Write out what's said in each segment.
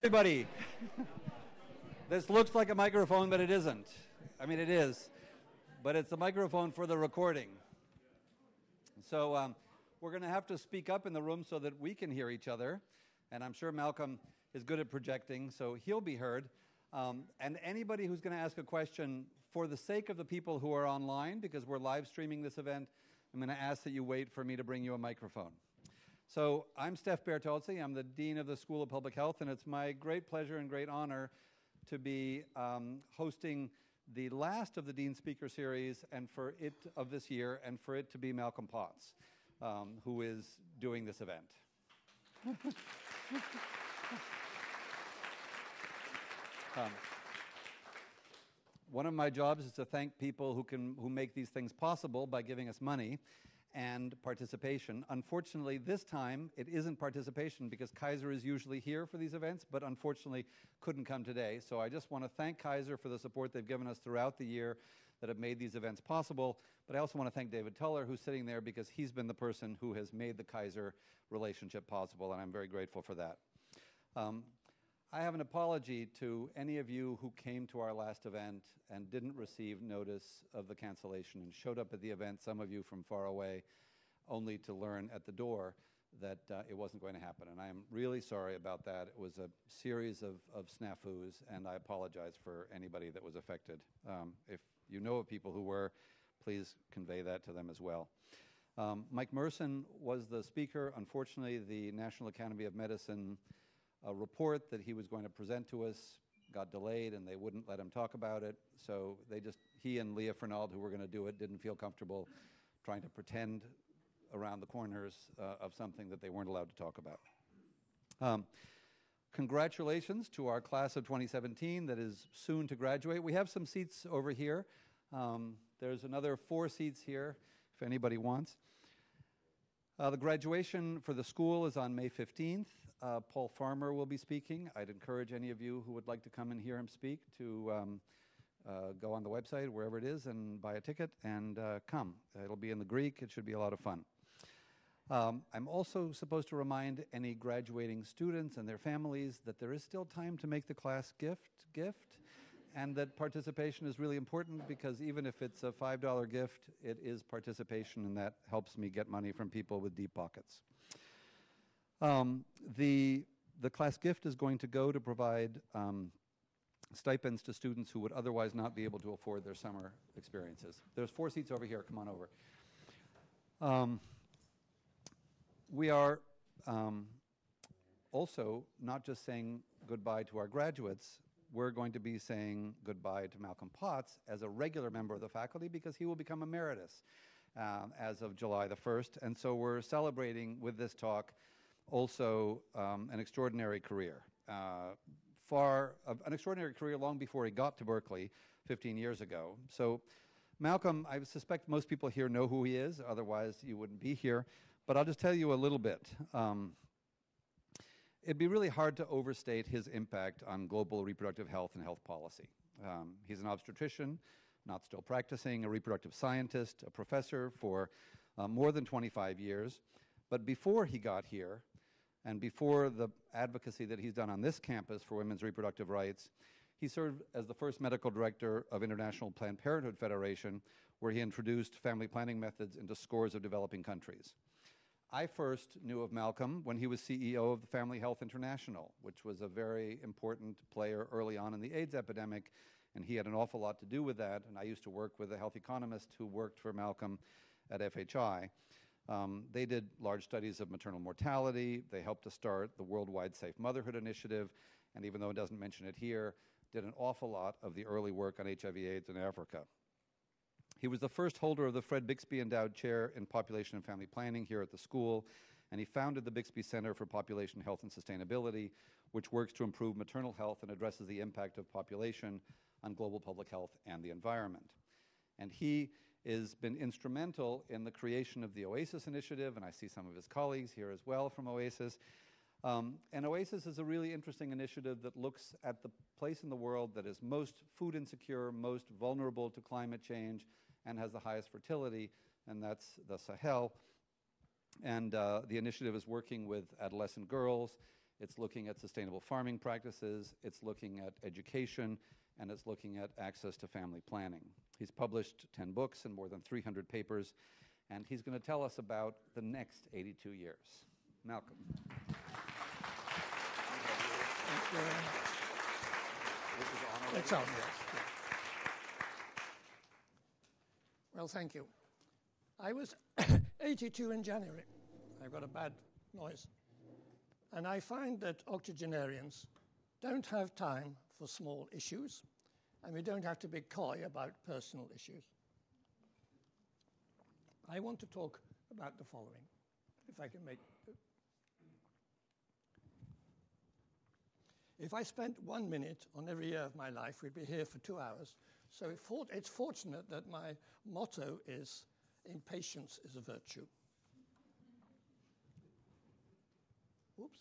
Everybody, this looks like a microphone, but it isn't. I mean, it is, but it's a microphone for the recording. So we're going to have to speak up in the room so that we can hear each other. And I'm sure Malcolm is good at projecting, so he'll be heard. And anybody who's going to ask a question, for the sake of the people who are online, because we're live streaming this event, I'm going to ask that you wait for me to bring you a microphone. So I'm Steph Bertolzi. I'm the Dean of the School of Public Health, and it's my great pleasure and great honor to be hosting the last of the Dean Speaker Series and for it of this year, and for it to be Malcolm Potts, who is doing this event. One of my jobs is to thank people who make these things possible by giving us money and participation. Unfortunately, this time it isn't participation because Kaiser is usually here for these events, but unfortunately couldn't come today. So I just want to thank Kaiser for the support they've given us throughout the year that have made these events possible. But I also want to thank David Tuller, who's sitting there, because he's been the person who has made the Kaiser relationship possible, and I'm very grateful for that. I have an apology to any of you who came to our last event and didn't receive notice of the cancellation and showed up at the event, some of you from far away, only to learn at the door that it wasn't going to happen. And I am really sorry about that. It was a series of snafus, and I apologize for anybody that was affected. If you know of people who were, please convey that to them as well. Mike Merson was the speaker. Unfortunately, the National Academy of Medicine a report that he was going to present to us got delayed, and they wouldn't let him talk about it. So he and Leah Fernald, who were going to do it, didn't feel comfortable trying to pretend around the corners of something that they weren't allowed to talk about. Congratulations to our class of 2017 that is soon to graduate. We have some seats over here. There's another 4 seats here if anybody wants. The graduation for the school is on May 15th. Paul Farmer will be speaking. I'd encourage any of you who would like to come and hear him speak to go on the website, wherever it is, and buy a ticket and come. It'll be in the Greek. It should be a lot of fun. I'm also supposed to remind any graduating students and their families that there is still time to make the class gift, and that participation is really important, because even if it's a $5 gift, it is participation, and that helps me get money from people with deep pockets. The class gift is going to go to provide stipends to students who would otherwise not be able to afford their summer experiences. There's 4 seats over here. Come on over. We are also not just saying goodbye to our graduates. We're going to be saying goodbye to Malcolm Potts as a regular member of the faculty, because he will become emeritus as of July the 1st. And so we're celebrating with this talk also an extraordinary career. An extraordinary career long before he got to Berkeley 15 years ago. So Malcolm, I suspect most people here know who he is, otherwise you wouldn't be here. But I'll just tell you a little bit. It'd be really hard to overstate his impact on global reproductive health and health policy. He's an obstetrician, not still practicing, a reproductive scientist, a professor for more than 25 years. But before he got here, and before the advocacy that he's done on this campus for women's reproductive rights, he served as the first medical director of International Planned Parenthood Federation, where he introduced family planning methods into scores of developing countries. I first knew of Malcolm when he was CEO of the Family Health International, which was a very important player early on in the AIDS epidemic, and he had an awful lot to do with that. And I used to work with a health economist who worked for Malcolm at FHI. They did large studies of maternal mortality. They helped to start the Worldwide Safe Motherhood Initiative, and even though it doesn't mention it here, did an awful lot of the early work on HIV/AIDS in Africa. He was the first holder of the Fred Bixby Endowed Chair in Population and Family Planning here at the school, and he founded the Bixby Center for Population Health and Sustainability, which works to improve maternal health and addresses the impact of population on global public health and the environment. And he has been instrumental in the creation of the OASIS initiative, and I see some of his colleagues here as well from OASIS. And OASIS is a really interesting initiative that looks at the place in the world that is most food insecure, most vulnerable to climate change, and has the highest fertility, and that's the Sahel. And the initiative is working with adolescent girls It's looking at sustainable farming practices, it's looking at education, and it's looking at access to family planning. He's published 10 books and more than 300 papers, and he's going to tell us about the next 82 years. Malcolm. It's on, yes. Well, thank you. I was 82 in January. I've got a bad noise. And I find that octogenarians don't have time for small issues, and we don't have to be coy about personal issues. I want to talk about the following, if I can make... If I spent 1 minute on every year of my life, we'd be here for 2 hours. So it's fortunate that my motto is, impatience is a virtue. Oops.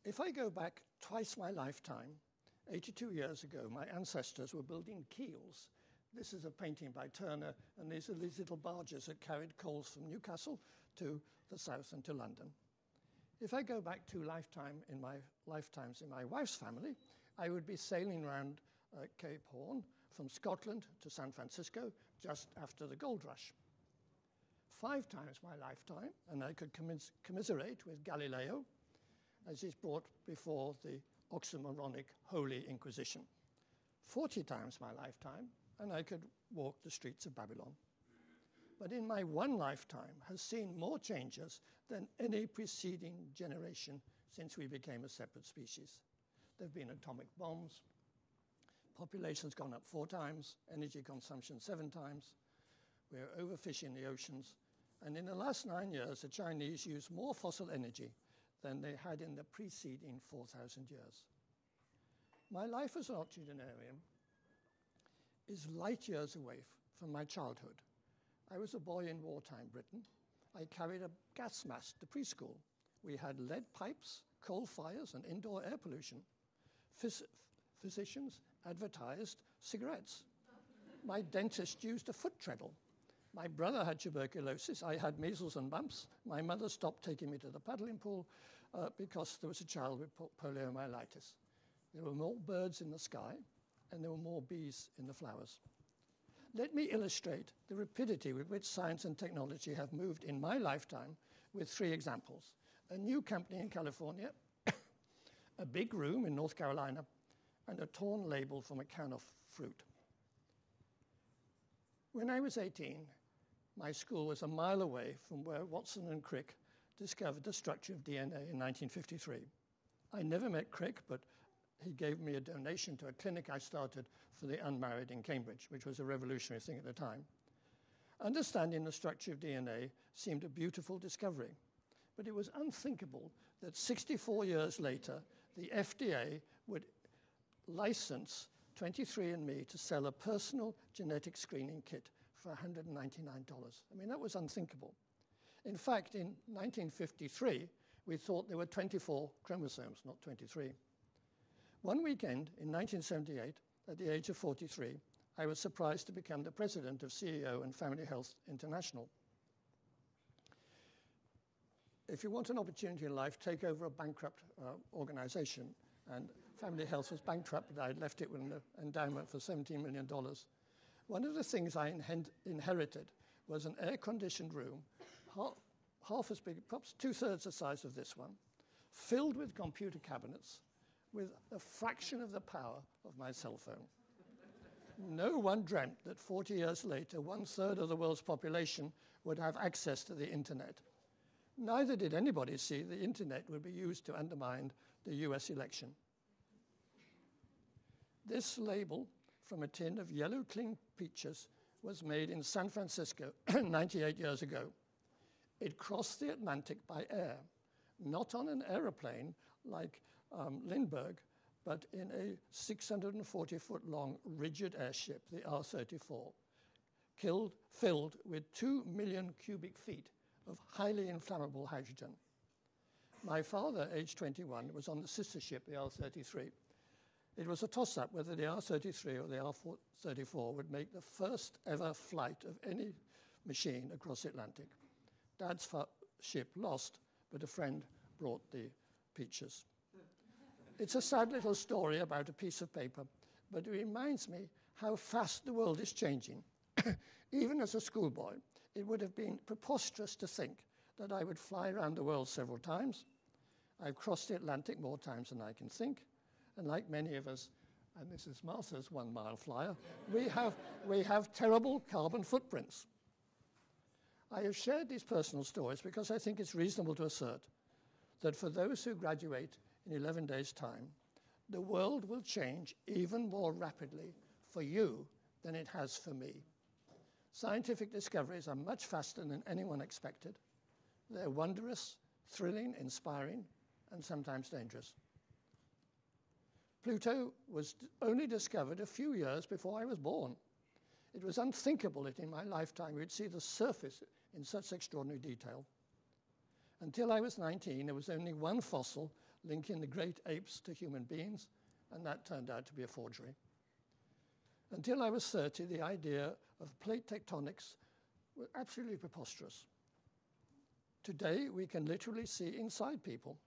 If I go back twice my lifetime, 82 years ago, my ancestors were building keels. This is a painting by Turner, and these are these little barges that carried coals from Newcastle to the south and to London. If I go back 2 lifetimes in my wife's family, I would be sailing around Cape Horn from Scotland to San Francisco just after the gold rush. 5 times my lifetime, and I could commiserate with Galileo as he's brought before the oxymoronic Holy Inquisition. 40 times my lifetime, and I could walk the streets of Babylon. But in my one lifetime has seen more changes than any preceding generation since we became a separate species. There have been atomic bombs, population's gone up 4 times, energy consumption 7 times, we're overfishing the oceans, and in the last 9 years, the Chinese use more fossil energy than they had in the preceding 4,000 years. My life as an octogenarian is light years away from my childhood. I was a boy in wartime Britain. I carried a gas mask to preschool. We had lead pipes, coal fires, and indoor air pollution. Physicians advertised cigarettes. My dentist used a foot treadle. My brother had tuberculosis. I had measles and mumps. My mother stopped taking me to the paddling pool because there was a child with poliomyelitis. There were more birds in the sky, and there were more bees in the flowers. Let me illustrate the rapidity with which science and technology have moved in my lifetime with 3 examples. A new company in California, a big room in North Carolina, and a torn label from a can of fruit. When I was 18, my school was a mile away from where Watson and Crick discovered the structure of DNA in 1953. I never met Crick, but he gave me a donation to a clinic I started for the unmarried in Cambridge, which was a revolutionary thing at the time. Understanding the structure of DNA seemed a beautiful discovery, but it was unthinkable that 64 years later, the FDA would license 23andMe to sell a personal genetic screening kit for $199. I mean, that was unthinkable. In fact, in 1953, we thought there were 24 chromosomes, not 23. One weekend in 1978, at the age of 43, I was surprised to become the president of CEO and Family Health International. If you want an opportunity in life, take over a bankrupt organization. And Family Health was bankrupt, but I left it with an endowment for $17 million. One of the things I inherited was an air-conditioned room, half as big, perhaps 2/3 the size of this one, filled with computer cabinets, with a fraction of the power of my cell phone. No one dreamt that 40 years later, 1/3 of the world's population would have access to the internet. Neither did anybody see the internet would be used to undermine the US election. This label from a tin of yellow cling peaches was made in San Francisco 98 years ago. It crossed the Atlantic by air, not on an aeroplane like Lindbergh, but in a 640-foot-long rigid airship, the R-34, filled with 2 million cubic feet of highly inflammable hydrogen. My father, aged 21, was on the sister ship, the R-33. It was a toss-up whether the R-33 or the R-34 would make the first ever flight of any machine across the Atlantic. Dad's ship lost, but a friend brought the peaches. It's a sad little story about a piece of paper, but it reminds me how fast the world is changing. Even as a schoolboy, it would have been preposterous to think that I would fly around the world several times. I've crossed the Atlantic more times than I can think, and like many of us, and this is Martha's 1 mile flyer, we have terrible carbon footprints. I have shared these personal stories because I think it's reasonable to assert that for those who graduate in 11 days' time, the world will change even more rapidly for you than it has for me. Scientific discoveries are much faster than anyone expected. They're wondrous, thrilling, inspiring, and sometimes dangerous. Pluto was only discovered a few years before I was born. It was unthinkable that in my lifetime we'd see the surface in such extraordinary detail. Until I was 19, there was only one fossil linking the great apes to human beings, and that turned out to be a forgery. Until I was 30, the idea of plate tectonics was absolutely preposterous. Today, we can literally see inside people.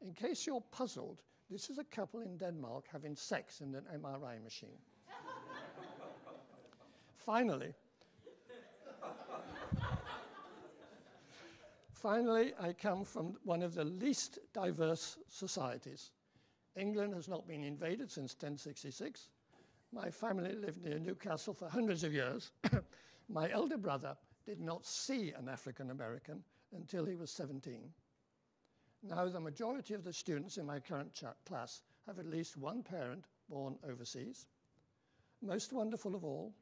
In case you're puzzled, this is a couple in Denmark having sex in an MRI machine. Finally, I come from one of the least diverse societies. England has not been invaded since 1066. My family lived near Newcastle for hundreds of years. My elder brother did not see an African American until he was 17. Now, the majority of the students in my current class have at least one parent born overseas. Most wonderful of all,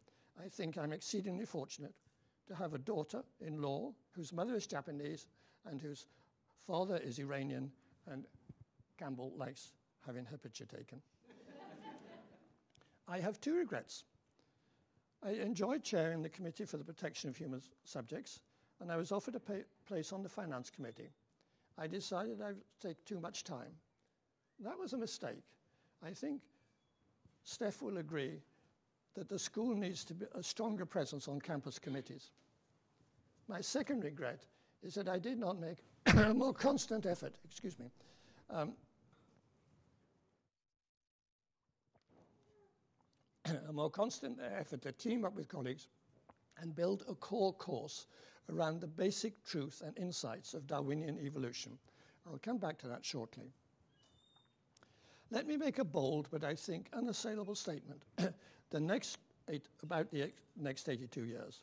I think I'm exceedingly fortunate to have a daughter-in-law whose mother is Japanese and whose father is Iranian, and Campbell likes having her picture taken. I have 2 regrets. I enjoyed chairing the Committee for the Protection of Human Subjects, and I was offered a place on the Finance Committee. I decided I would take too much time. That was a mistake. I think Steph will agree that the school needs to be a stronger presence on campus committees. My second regret is that I did not make a more constant effort, a more constant effort to team up with colleagues and build a core course around the basic truth and insights of Darwinian evolution. I'll come back to that shortly. Let me make a bold, but I think unassailable statement about the next 82 years.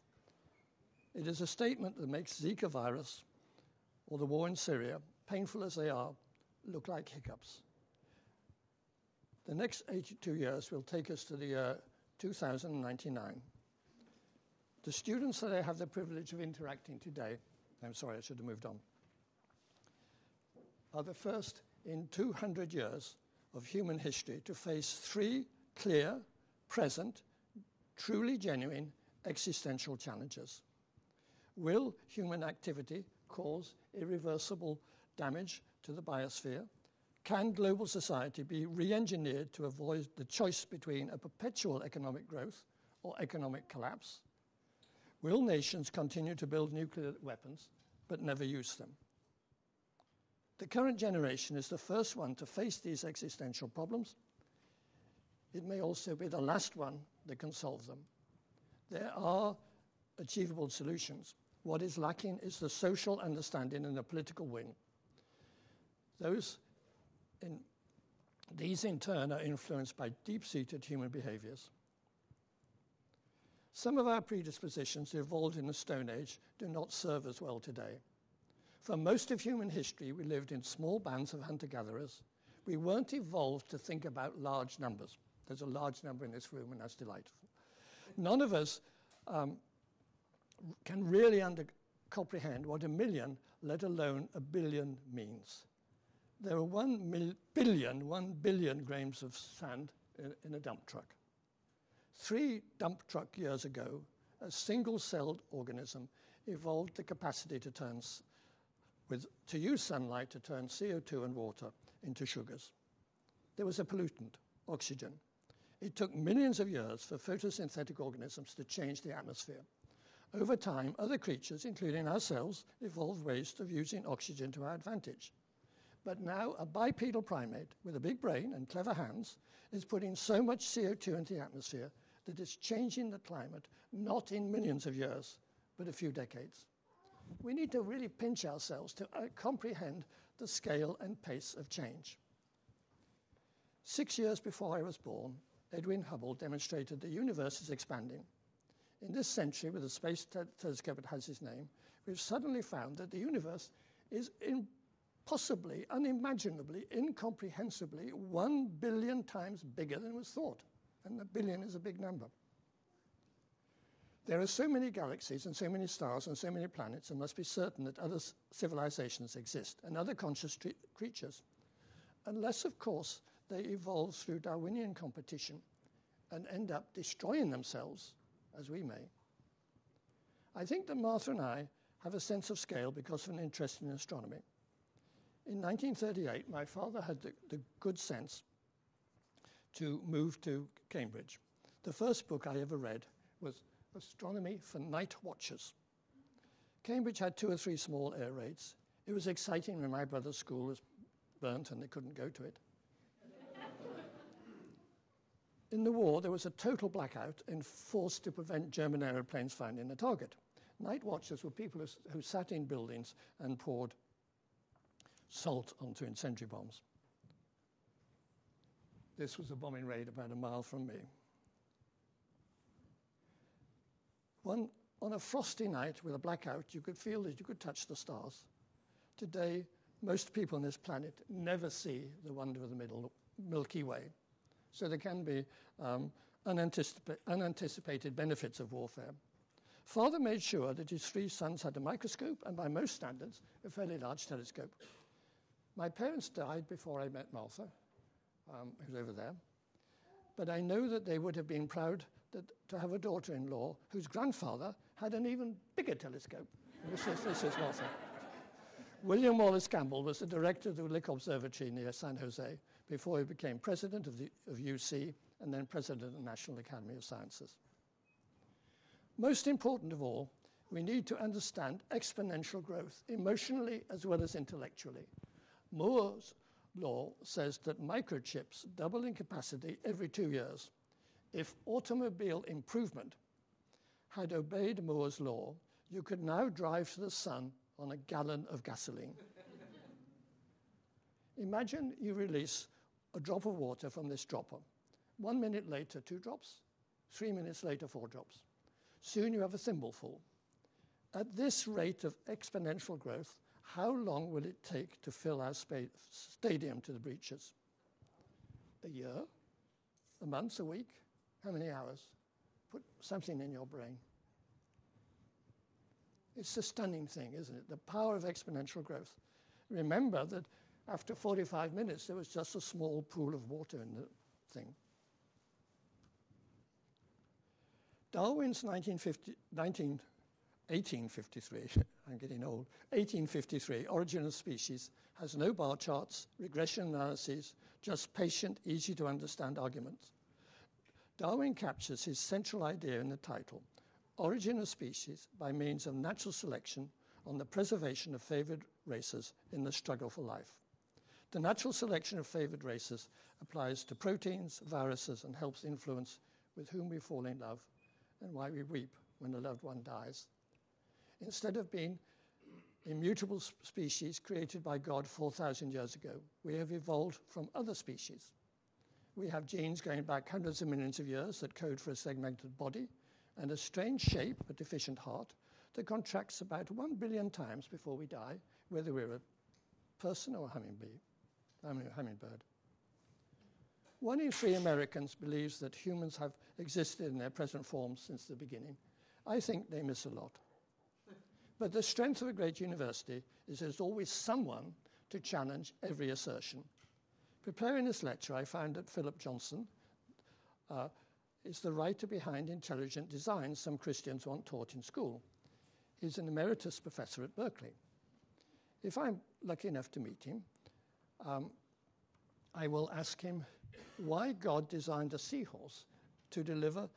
It is a statement that makes Zika virus or the war in Syria, painful as they are, look like hiccups. The next 82 years will take us to the year 2099. The students that I have the privilege of interacting today, I'm sorry, I should have moved on, are the first in 200 years of human history to face 3 clear, present, truly genuine existential challenges. Will human activity cause irreversible damage to the biosphere? Can global society be re-engineered to avoid the choice between a perpetual economic growth or economic collapse? Will nations continue to build nuclear weapons but never use them? The current generation is the first one to face these existential problems. It may also be the last one that can solve them. There are achievable solutions. What is lacking is the social understanding and the political will. These in turn are influenced by deep-seated human behaviors. Some of our predispositions evolved in the Stone Age do not serve us well today. For most of human history, we lived in small bands of hunter-gatherers. We weren't evolved to think about large numbers. There's a large number in this room, and that's delightful. None of us can really comprehend what 1 million, let alone 1 billion, means. There are 1 billion grains of sand in a dump truck. 3 dump truck years ago, a single-celled organism evolved the capacity to use sunlight to turn CO2 and water into sugars. There was a pollutant, oxygen. It took millions of years for photosynthetic organisms to change the atmosphere. Over time, other creatures, including ourselves, evolved ways of using oxygen to our advantage. But now a bipedal primate with a big brain and clever hands is putting so much CO2 into the atmosphere that it's changing the climate, not in millions of years, but a few decades. We need to really pinch ourselves to comprehend the scale and pace of change. 6 years before I was born, Edwin Hubble demonstrated the universe is expanding. In this century, with the space telescope that has his name, we've suddenly found that the universe is impossibly, unimaginably, incomprehensibly 1 billion times bigger than was thought. And a billion is a big number. There are so many galaxies and so many stars and so many planets, it must be certain that other civilizations exist and other conscious creatures. Unless, of course, they evolve through Darwinian competition and end up destroying themselves, as we may. I think that Martha and I have a sense of scale because of an interest in astronomy. In 1938, my father had the good sense to move to Cambridge. The first book I ever read was Astronomy for Night Watchers. Cambridge had 2 or 3 small air raids. It was exciting when my brother's school was burnt and they couldn't go to it. In the war, there was a total blackout enforced to prevent German aeroplanes finding the target. Night watchers were people who sat in buildings and poured salt onto incendiary bombs. This was a bombing raid about a mile from me. On a frosty night with a blackout, you could feel that you could touch the stars. Today, most people on this planet never see the wonder of the Milky Way. So there can be unanticipated benefits of warfare. Father made sure that his 3 sons had a microscope and, by most standards, a fairly large telescope. My parents died before I met Martha, who's over there. But I know that they would have been proud to have a daughter-in-law whose grandfather had an even bigger telescope. This is Martha. William Wallace Campbell was the director of the Lick Observatory near San Jose before he became president of UC and then president of the National Academy of Sciences. Most important of all, we need to understand exponential growth, emotionally as well as intellectually. Moore's law says that microchips double in capacity every 2 years. If automobile improvement had obeyed Moore's law, you could now drive to the sun on a gallon of gasoline. Imagine you release a drop of water from this dropper. 1 minute later, 2 drops. 3 minutes later, 4 drops. Soon you have a thimbleful. At this rate of exponential growth, how long will it take to fill our stadium to the breeches? A year? A month? A week? How many hours? Put something in your brain. It's a stunning thing, isn't it? The power of exponential growth. Remember that after 45 minutes, there was just a small pool of water in the thing. Darwin's 1853, I'm getting old, 1853, Origin of Species, has no bar charts, regression analyses, just patient, easy to understand arguments. Darwin captures his central idea in the title, Origin of Species by means of natural selection on the preservation of favored races in the struggle for life. The natural selection of favored races applies to proteins, viruses, and helps influence with whom we fall in love and why we weep when a loved one dies. Instead of being immutable species created by God 4,000 years ago, we have evolved from other species. We have genes going back hundreds of millions of years that code for a segmented body and a strange shape, a deficient heart, that contracts about 1 billion times before we die, whether we're a person or a hummingbird. 1 in 3 Americans believes that humans have existed in their present form since the beginning. I think they miss a lot. But the strength of a great university is there's always someone to challenge every assertion. Preparing this lecture, I found that Philip Johnson is the writer behind intelligent design some Christians want taught in school. He's an emeritus professor at Berkeley. If I'm lucky enough to meet him, I will ask him why God designed a seahorse to deliver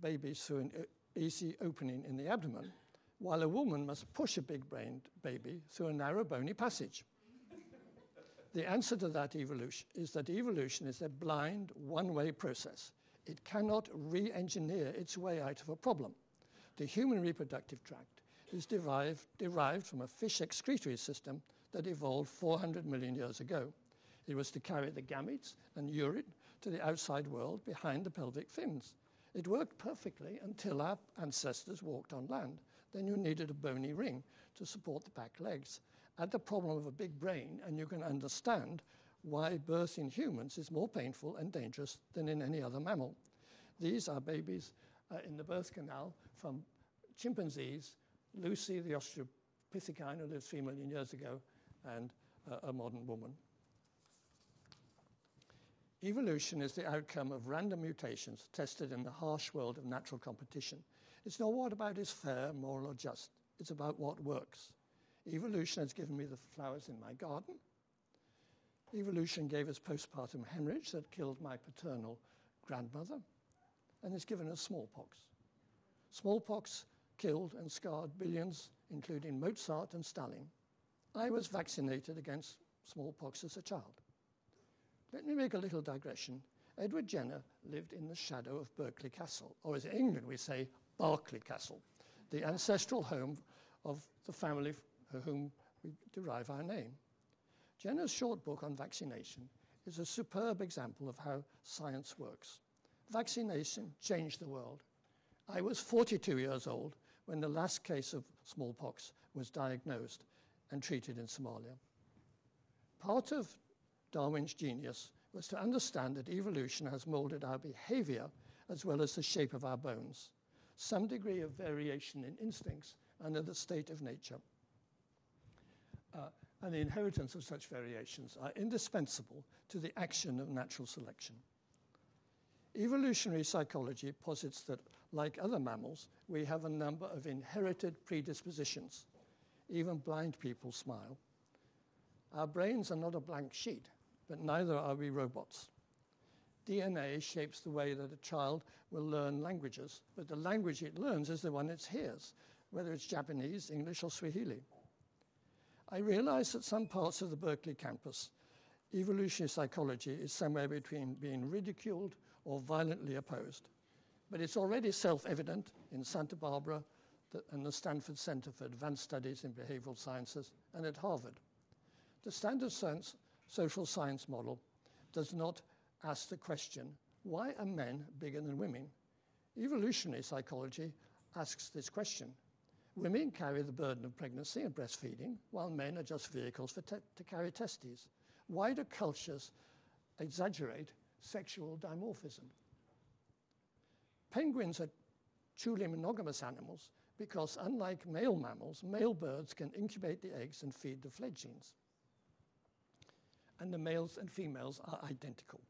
babies through an easy opening in the abdomen, while a woman must push a big-brained baby through a narrow bony passage. The answer to that evolution is a blind, one-way process. It cannot re-engineer its way out of a problem. The human reproductive tract is derived from a fish excretory system that evolved 400 million years ago. It was to carry the gametes and urine to the outside world behind the pelvic fins. It worked perfectly until our ancestors walked on land. Then you needed a bony ring to support the back legs. Add the problem of a big brain, and you can understand why birth in humans is more painful and dangerous than in any other mammal. These are babies in the birth canal from chimpanzees, Lucy, the Australopithecine, who lived 3 million years ago, and a modern woman. Evolution is the outcome of random mutations tested in the harsh world of natural competition. It's not what about is fair, moral, or just. It's about what works. Evolution has given me the flowers in my garden. Evolution gave us postpartum hemorrhage that killed my paternal grandmother, and it's given us smallpox. Smallpox killed and scarred billions, including Mozart and Stalin. I was vaccinated against smallpox as a child. Let me make a little digression. Edward Jenner lived in the shadow of Berkeley Castle, or as in England we say, Berkeley Castle, the ancestral home of the family for whom we derive our name. Jenner's short book on vaccination is a superb example of how science works. Vaccination changed the world. I was 42 years old when the last case of smallpox was diagnosed and treated in Somalia. Part of Darwin's genius was to understand that evolution has molded our behavior as well as the shape of our bones. Some degree of variation in instincts under the state of nature and the inheritance of such variations are indispensable to the action of natural selection. Evolutionary psychology posits that, like other mammals, we have a number of inherited predispositions. Even blind people smile. Our brains are not a blank sheet, but neither are we robots. DNA shapes the way that a child will learn languages, but the language it learns is the one it hears, whether it's Japanese, English, or Swahili. I realize that some parts of the Berkeley campus, evolutionary psychology is somewhere between being ridiculed or violently opposed. But it's already self-evident in Santa Barbara and the Stanford Center for Advanced Studies in Behavioral Sciences and at Harvard. The standard social science model does not ask the question, why are men bigger than women? Evolutionary psychology asks this question. Women carry the burden of pregnancy and breastfeeding, while men are just vehicles to carry testes. Why do cultures exaggerate sexual dimorphism? Penguins are truly monogamous animals because, unlike male mammals, male birds can incubate the eggs and feed the fledglings. And the males and females are identical,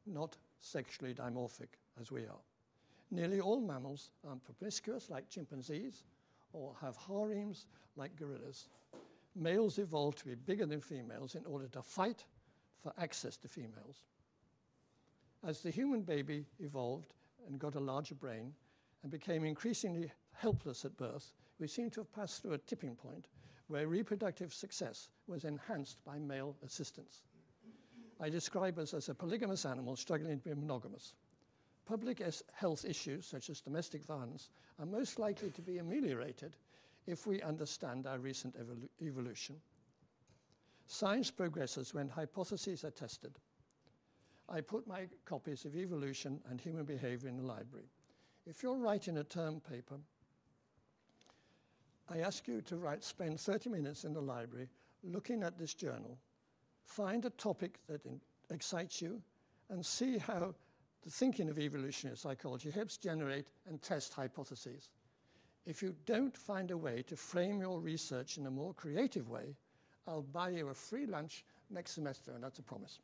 not sexually dimorphic as we are. Nearly all mammals are promiscuous, like chimpanzees, or have harems like gorillas. Males evolved to be bigger than females in order to fight for access to females. As the human baby evolved and got a larger brain and became increasingly helpless at birth, we seem to have passed through a tipping point where reproductive success was enhanced by male assistance. I describe us as a polygamous animal struggling to be monogamous. Public health issues, such as domestic violence, are most likely to be ameliorated if we understand our recent evolution. Science progresses when hypotheses are tested. I put my copies of Evolution and Human Behavior in the library. If you're writing a term paper, I ask you to spend 30 minutes in the library looking at this journal, find a topic that excites you, and see how the thinking of evolutionary psychology helps generate and test hypotheses. If you don't find a way to frame your research in a more creative way, I'll buy you a free lunch next semester, and that's a promise.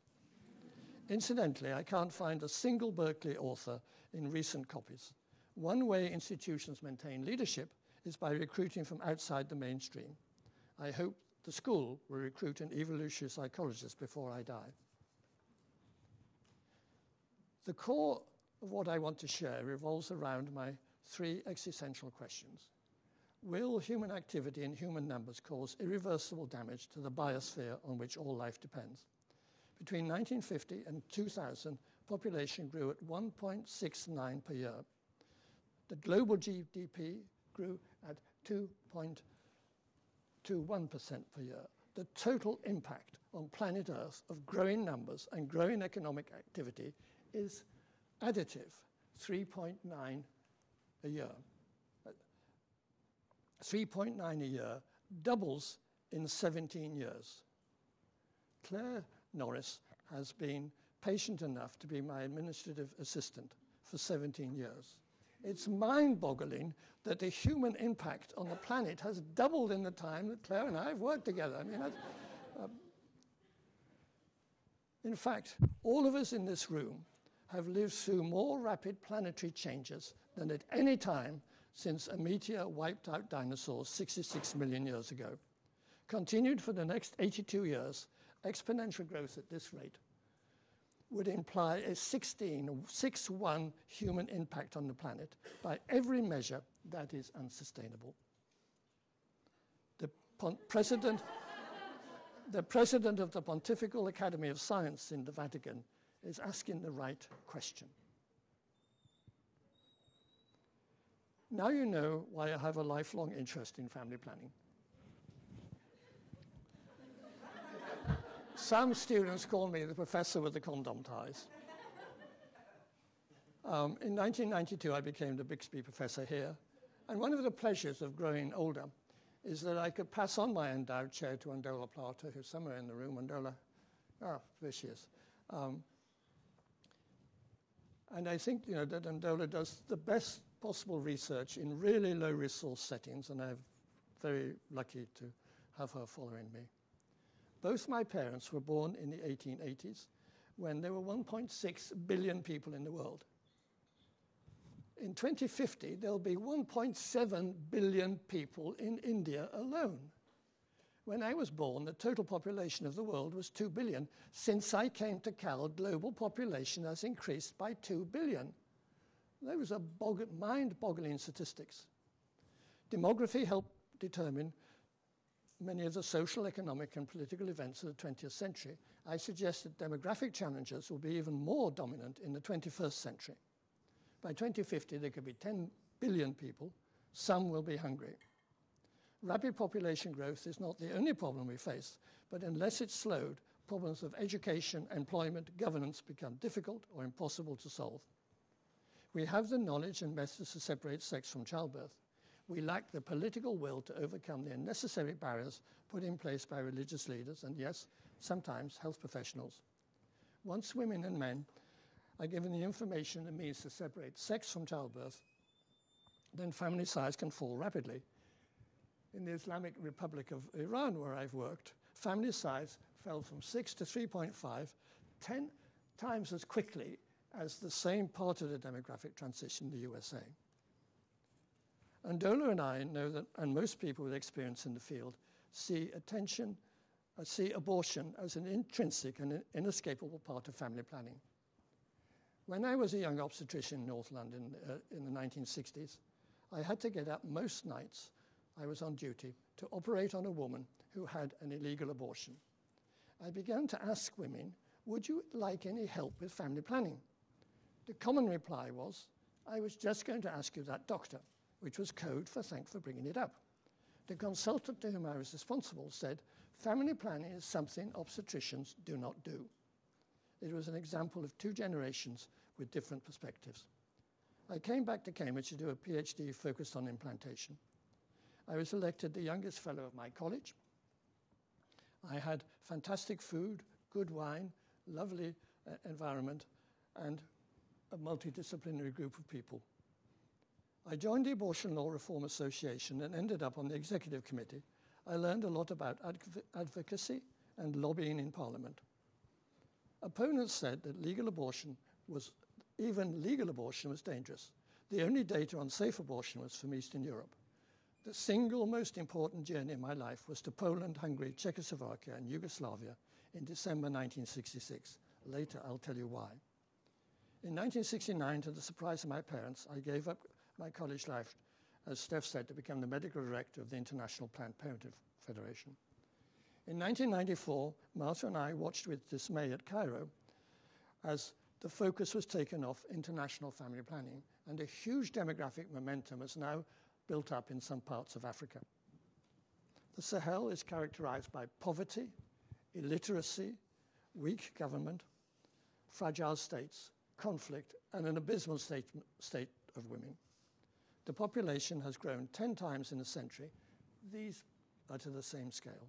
Incidentally, I can't find a single Berkeley author in recent copies. One way institutions maintain leadership is by recruiting from outside the mainstream. I hope the school will recruit an evolutionary psychologist before I die. The core of what I want to share revolves around my three existential questions. Will human activity in human numbers cause irreversible damage to the biosphere on which all life depends? Between 1950 and 2000, population grew at 1.69 per year. The global GDP grew at 2.21% per year. The total impact on planet Earth of growing numbers and growing economic activity is additive, 3.9 a year. 3.9 a year doubles in 17 years. Claire Norris has been patient enough to be my administrative assistant for 17 years. It's mind-boggling that the human impact on the planet has doubled in the time that Claire and I have worked together. I mean, in fact, all of us in this room have lived through more rapid planetary changes than at any time since a meteor wiped out dinosaurs 66 million years ago. Continued for the next 82 years, exponential growth at this rate would imply a 6-1 human impact on the planet. By every measure, that is unsustainable. The president of the Pontifical Academy of Science in the Vatican is asking the right question. Now you know why I have a lifelong interest in family planning. Some students call me the professor with the condom ties. In 1992, I became the Bixby professor here. And one of the pleasures of growing older is that I could pass on my endowed chair to Andola Plata, who's somewhere in the room. Andola, there she is. And I think that Andola does the best possible research in really low resource settings, and I'm very lucky to have her following me. Both my parents were born in the 1880s when there were 1.6 billion people in the world. In 2050, there'll be 1.7 billion people in India alone. When I was born, the total population of the world was 2 billion. Since I came to Cal, global population has increased by 2 billion. Those are mind-boggling statistics. Demography helped determine many of the social, economic, and political events of the 20th century. I suggest that demographic challenges will be even more dominant in the 21st century. By 2050, there could be 10 billion people. Some will be hungry. Rapid population growth is not the only problem we face, but unless it's slowed, problems of education, employment, governance become difficult or impossible to solve. We have the knowledge and methods to separate sex from childbirth. We lack the political will to overcome the unnecessary barriers put in place by religious leaders and, yes, sometimes health professionals. Once women and men are given the information and means to separate sex from childbirth, then family size can fall rapidly. In the Islamic Republic of Iran, where I've worked, family size fell from 6 to 3.5, 10 times as quickly as the same part of the demographic transition in the USA. Andola and I know that, and most people with experience in the field, see abortion as an intrinsic and inescapable part of family planning. When I was a young obstetrician in North London in the 1960s, I had to get up most nights I was on duty to operate on a woman who had an illegal abortion. I began to ask women, would you like any help with family planning? The common reply was, I was just going to ask you that, doctor, which was code for thanks for bringing it up. The consultant to whom I was responsible said, family planning is something obstetricians do not do. It was an example of two generations with different perspectives. I came back to Cambridge to do a PhD focused on implantation. I was elected the youngest fellow of my college. I had fantastic food, good wine, lovely environment, and a multidisciplinary group of people. I joined the Abortion Law Reform Association and ended up on the executive committee. I learned a lot about advocacy and lobbying in Parliament. Opponents said that even legal abortion was dangerous. The only data on safe abortion was from Eastern Europe. The single most important journey in my life was to Poland, Hungary, Czechoslovakia, and Yugoslavia in December 1966. Later, I'll tell you why. In 1969, to the surprise of my parents, I gave up my college life, as Steph said, to become the medical director of the International Planned Parenthood Federation. In 1994, Martha and I watched with dismay at Cairo as the focus was taken off international family planning, and a huge demographic momentum has now built up in some parts of Africa. The Sahel is characterized by poverty, illiteracy, weak government, fragile states, conflict, and an abysmal state of women. The population has grown 10 times in a century. These are to the same scale.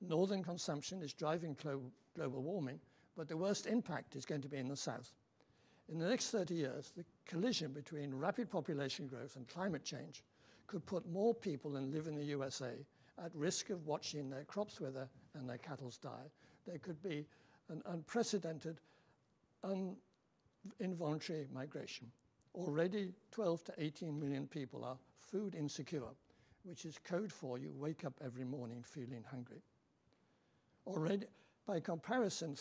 Northern consumption is driving global warming, but the worst impact is going to be in the south. In the next 30 years, the collision between rapid population growth and climate change could put more people than live in the USA at risk of watching their crops wither and their cattle die. There could be an unprecedented, involuntary migration. Already 12 to 18 million people are food insecure, which is code for you wake up every morning feeling hungry. Already, by comparison,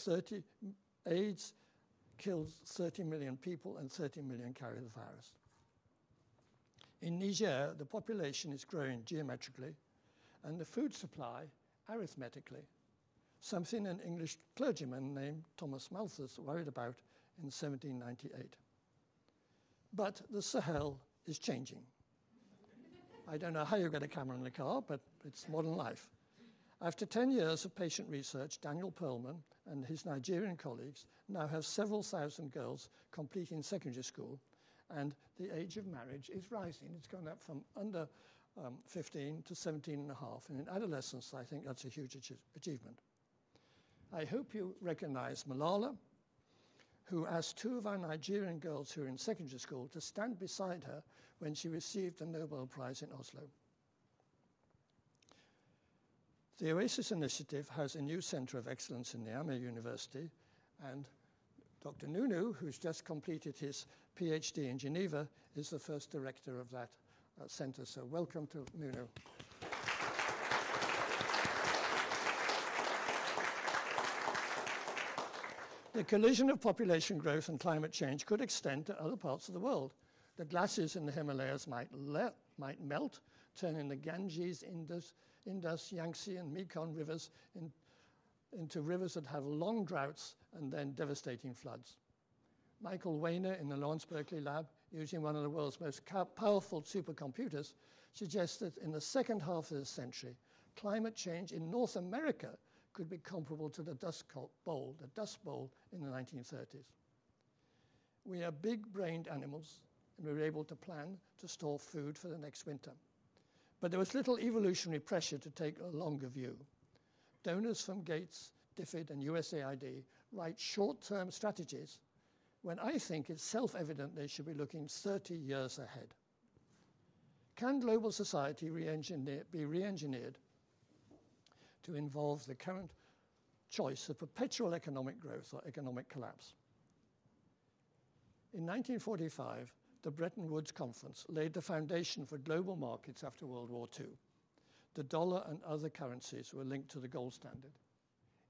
AIDS kills 30 million people and 30 million carry the virus. In Niger, the population is growing geometrically and the food supply arithmetically, something an English clergyman named Thomas Malthus worried about in 1798. But the Sahel is changing. I don't know how you get a camera in the car, but it's modern life. After 10 years of patient research, Daniel Perlman and his Nigerian colleagues now have several thousand girls completing secondary school, and the age of marriage is rising. It's gone up from under 15 to 17 and a half, and in adolescence, I think that's a huge achievement. I hope you recognize Malala, who asked 2 of our Nigerian girls who are in secondary school to stand beside her when she received the Nobel Prize in Oslo. The Oasis Initiative has a new center of excellence in Niamey University, and Dr. Nunu, who's just completed his PhD in Geneva, is the first director of that center. So welcome to Nunu. The collision of population growth and climate change could extend to other parts of the world. The glaciers in the Himalayas might melt, turning the Ganges, Indus, Yangtze, and Mekong rivers into rivers that have long droughts and then devastating floods. Michael Weiner in the Lawrence Berkeley lab, using one of the world's most powerful supercomputers, suggests that in the second half of the century, climate change in North America could be comparable to the Dust Bowl in the 1930s. We are big-brained animals, and we were able to plan to store food for the next winter. But there was little evolutionary pressure to take a longer view. Donors from Gates, DFID, and USAID write short-term strategies when I think it's self-evident they should be looking 30 years ahead. Can global society be re-engineered to involve the current choice of perpetual economic growth or economic collapse? In 1945, the Bretton Woods Conference laid the foundation for global markets after World War II. The dollar and other currencies were linked to the gold standard.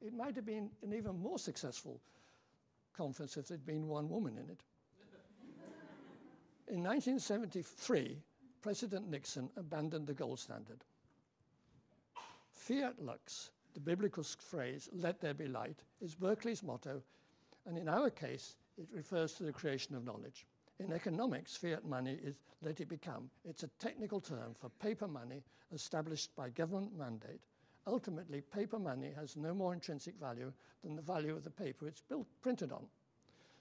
It might have been an even more successful conference if there'd been one woman in it. In 1973, President Nixon abandoned the gold standard. Fiat lux, the biblical phrase, let there be light, is Berkeley's motto, and in our case, it refers to the creation of knowledge. In economics, fiat money is let it become. It's a technical term for paper money established by government mandate. Ultimately, paper money has no more intrinsic value than the value of the paper it's printed on.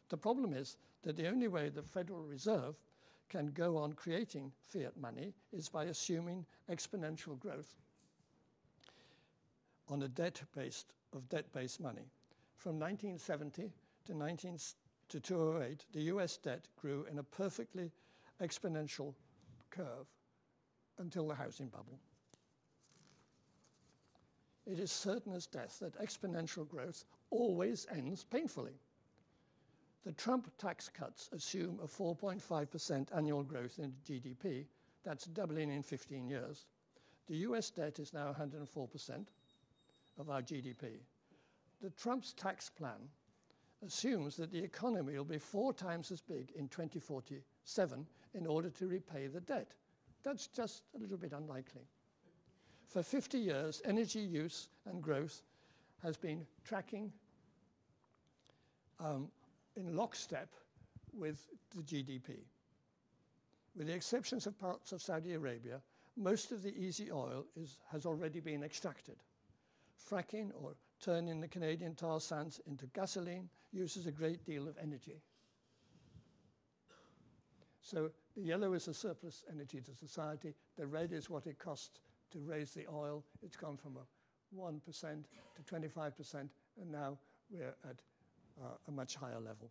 The problem is that the only way the Federal Reserve can go on creating fiat money is by assuming exponential growth on a debt-based money. From 1970 to 2008, the US debt grew in a perfectly exponential curve until the housing bubble. It is certain as death that exponential growth always ends painfully. The Trump tax cuts assume a 4.5% annual growth in GDP. That's doubling in 15 years. The US debt is now 104% of our GDP. The Trump's tax plan assumes that the economy will be 4 times as big in 2047 in order to repay the debt. That's just a little bit unlikely. For 50 years, energy use and growth has been tracking in lockstep with the GDP. With the exceptions of parts of Saudi Arabia, most of the easy oil has already been extracted. Fracking, or turning the Canadian tar sands into gasoline, uses a great deal of energy. So the yellow is the surplus energy to society. The red is what it costs to raise the oil. It's gone from 1% to 25%, and now we're at a much higher level.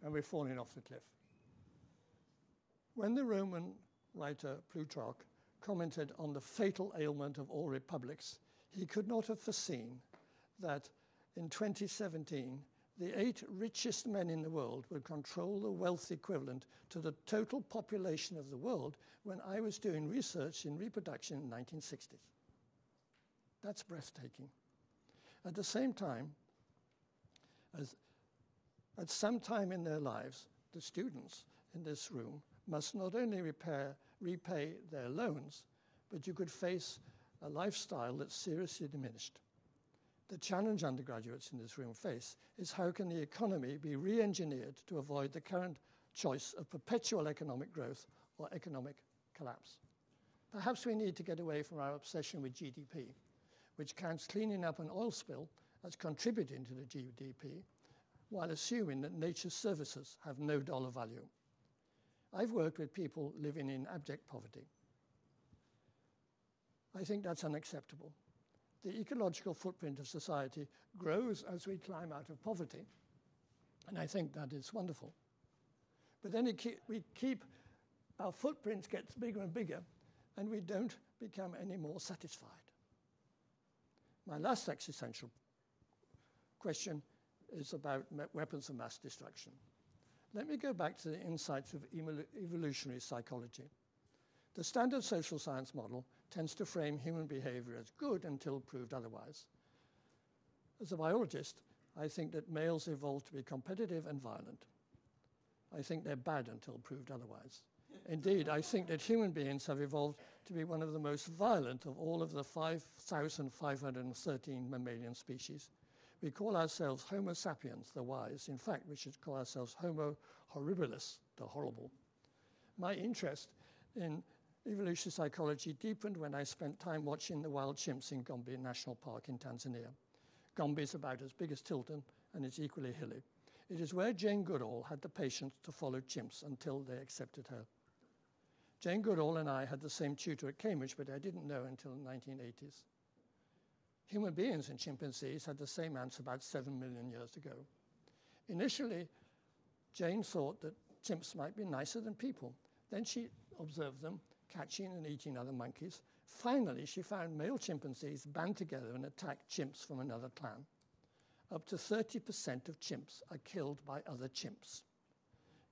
And we're falling off the cliff. When the Roman writer Plutarch commented on the fatal ailment of all republics, he could not have foreseen that in 2017, the 8 richest men in the world would control the wealth equivalent to the total population of the world when I was doing research in reproduction in the 1960s. That's breathtaking. At the same time, at some time in their lives, the students in this room must not only repay their loans, but you could face a lifestyle that's seriously diminished. The challenge undergraduates in this room face is how can the economy be re-engineered to avoid the current choice of perpetual economic growth or economic collapse. Perhaps we need to get away from our obsession with GDP, which counts cleaning up an oil spill as contributing to the GDP, while assuming that nature's services have no dollar value. I've worked with people living in abject poverty. I think that's unacceptable. The ecological footprint of society grows as we climb out of poverty, and I think that is wonderful. But then our footprint gets bigger and bigger, and we don't become any more satisfied. My last existential question is about weapons of mass destruction. Let me go back to the insights of evolutionary psychology. The standard social science model tends to frame human behavior as good until proved otherwise. As a biologist, I think that males evolved to be competitive and violent. I think they're bad until proved otherwise. Indeed, I think that human beings have evolved to be one of the most violent of all of the 5,513 mammalian species. We call ourselves Homo sapiens, the wise. In fact, we should call ourselves Homo horribilis, the horrible. My interest in evolutionary psychology deepened when I spent time watching the wild chimps in Gombe National Park in Tanzania. Gombe is about as big as Tilton, and it's equally hilly. It is where Jane Goodall had the patience to follow chimps until they accepted her. Jane Goodall and I had the same tutor at Cambridge, but I didn't know until the 1980s. Human beings and chimpanzees had the same answer about 7 million years ago. Initially, Jane thought that chimps might be nicer than people. Then she observed them catching and eating other monkeys. Finally, she found male chimpanzees band together and attack chimps from another clan. Up to 30% of chimps are killed by other chimps.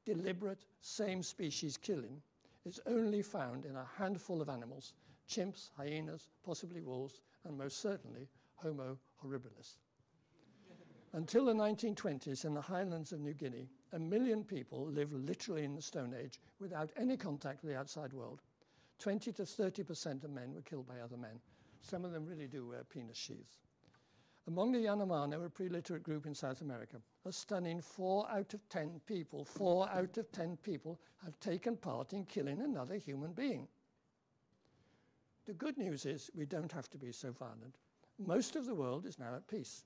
Deliberate, same species killing is only found in a handful of animals: chimps, hyenas, possibly wolves, and most certainly Homo horribilis. Until the 1920s, in the highlands of New Guinea, 1 million people lived literally in the Stone Age without any contact with the outside world. 20 to 30% of men were killed by other men. Some of them really do wear penis sheaths. Among the Yanomamo, a pre-literate group in South America, a stunning 4 out of 10 people have taken part in killing another human being. The good news is we don't have to be so violent. Most of the world is now at peace.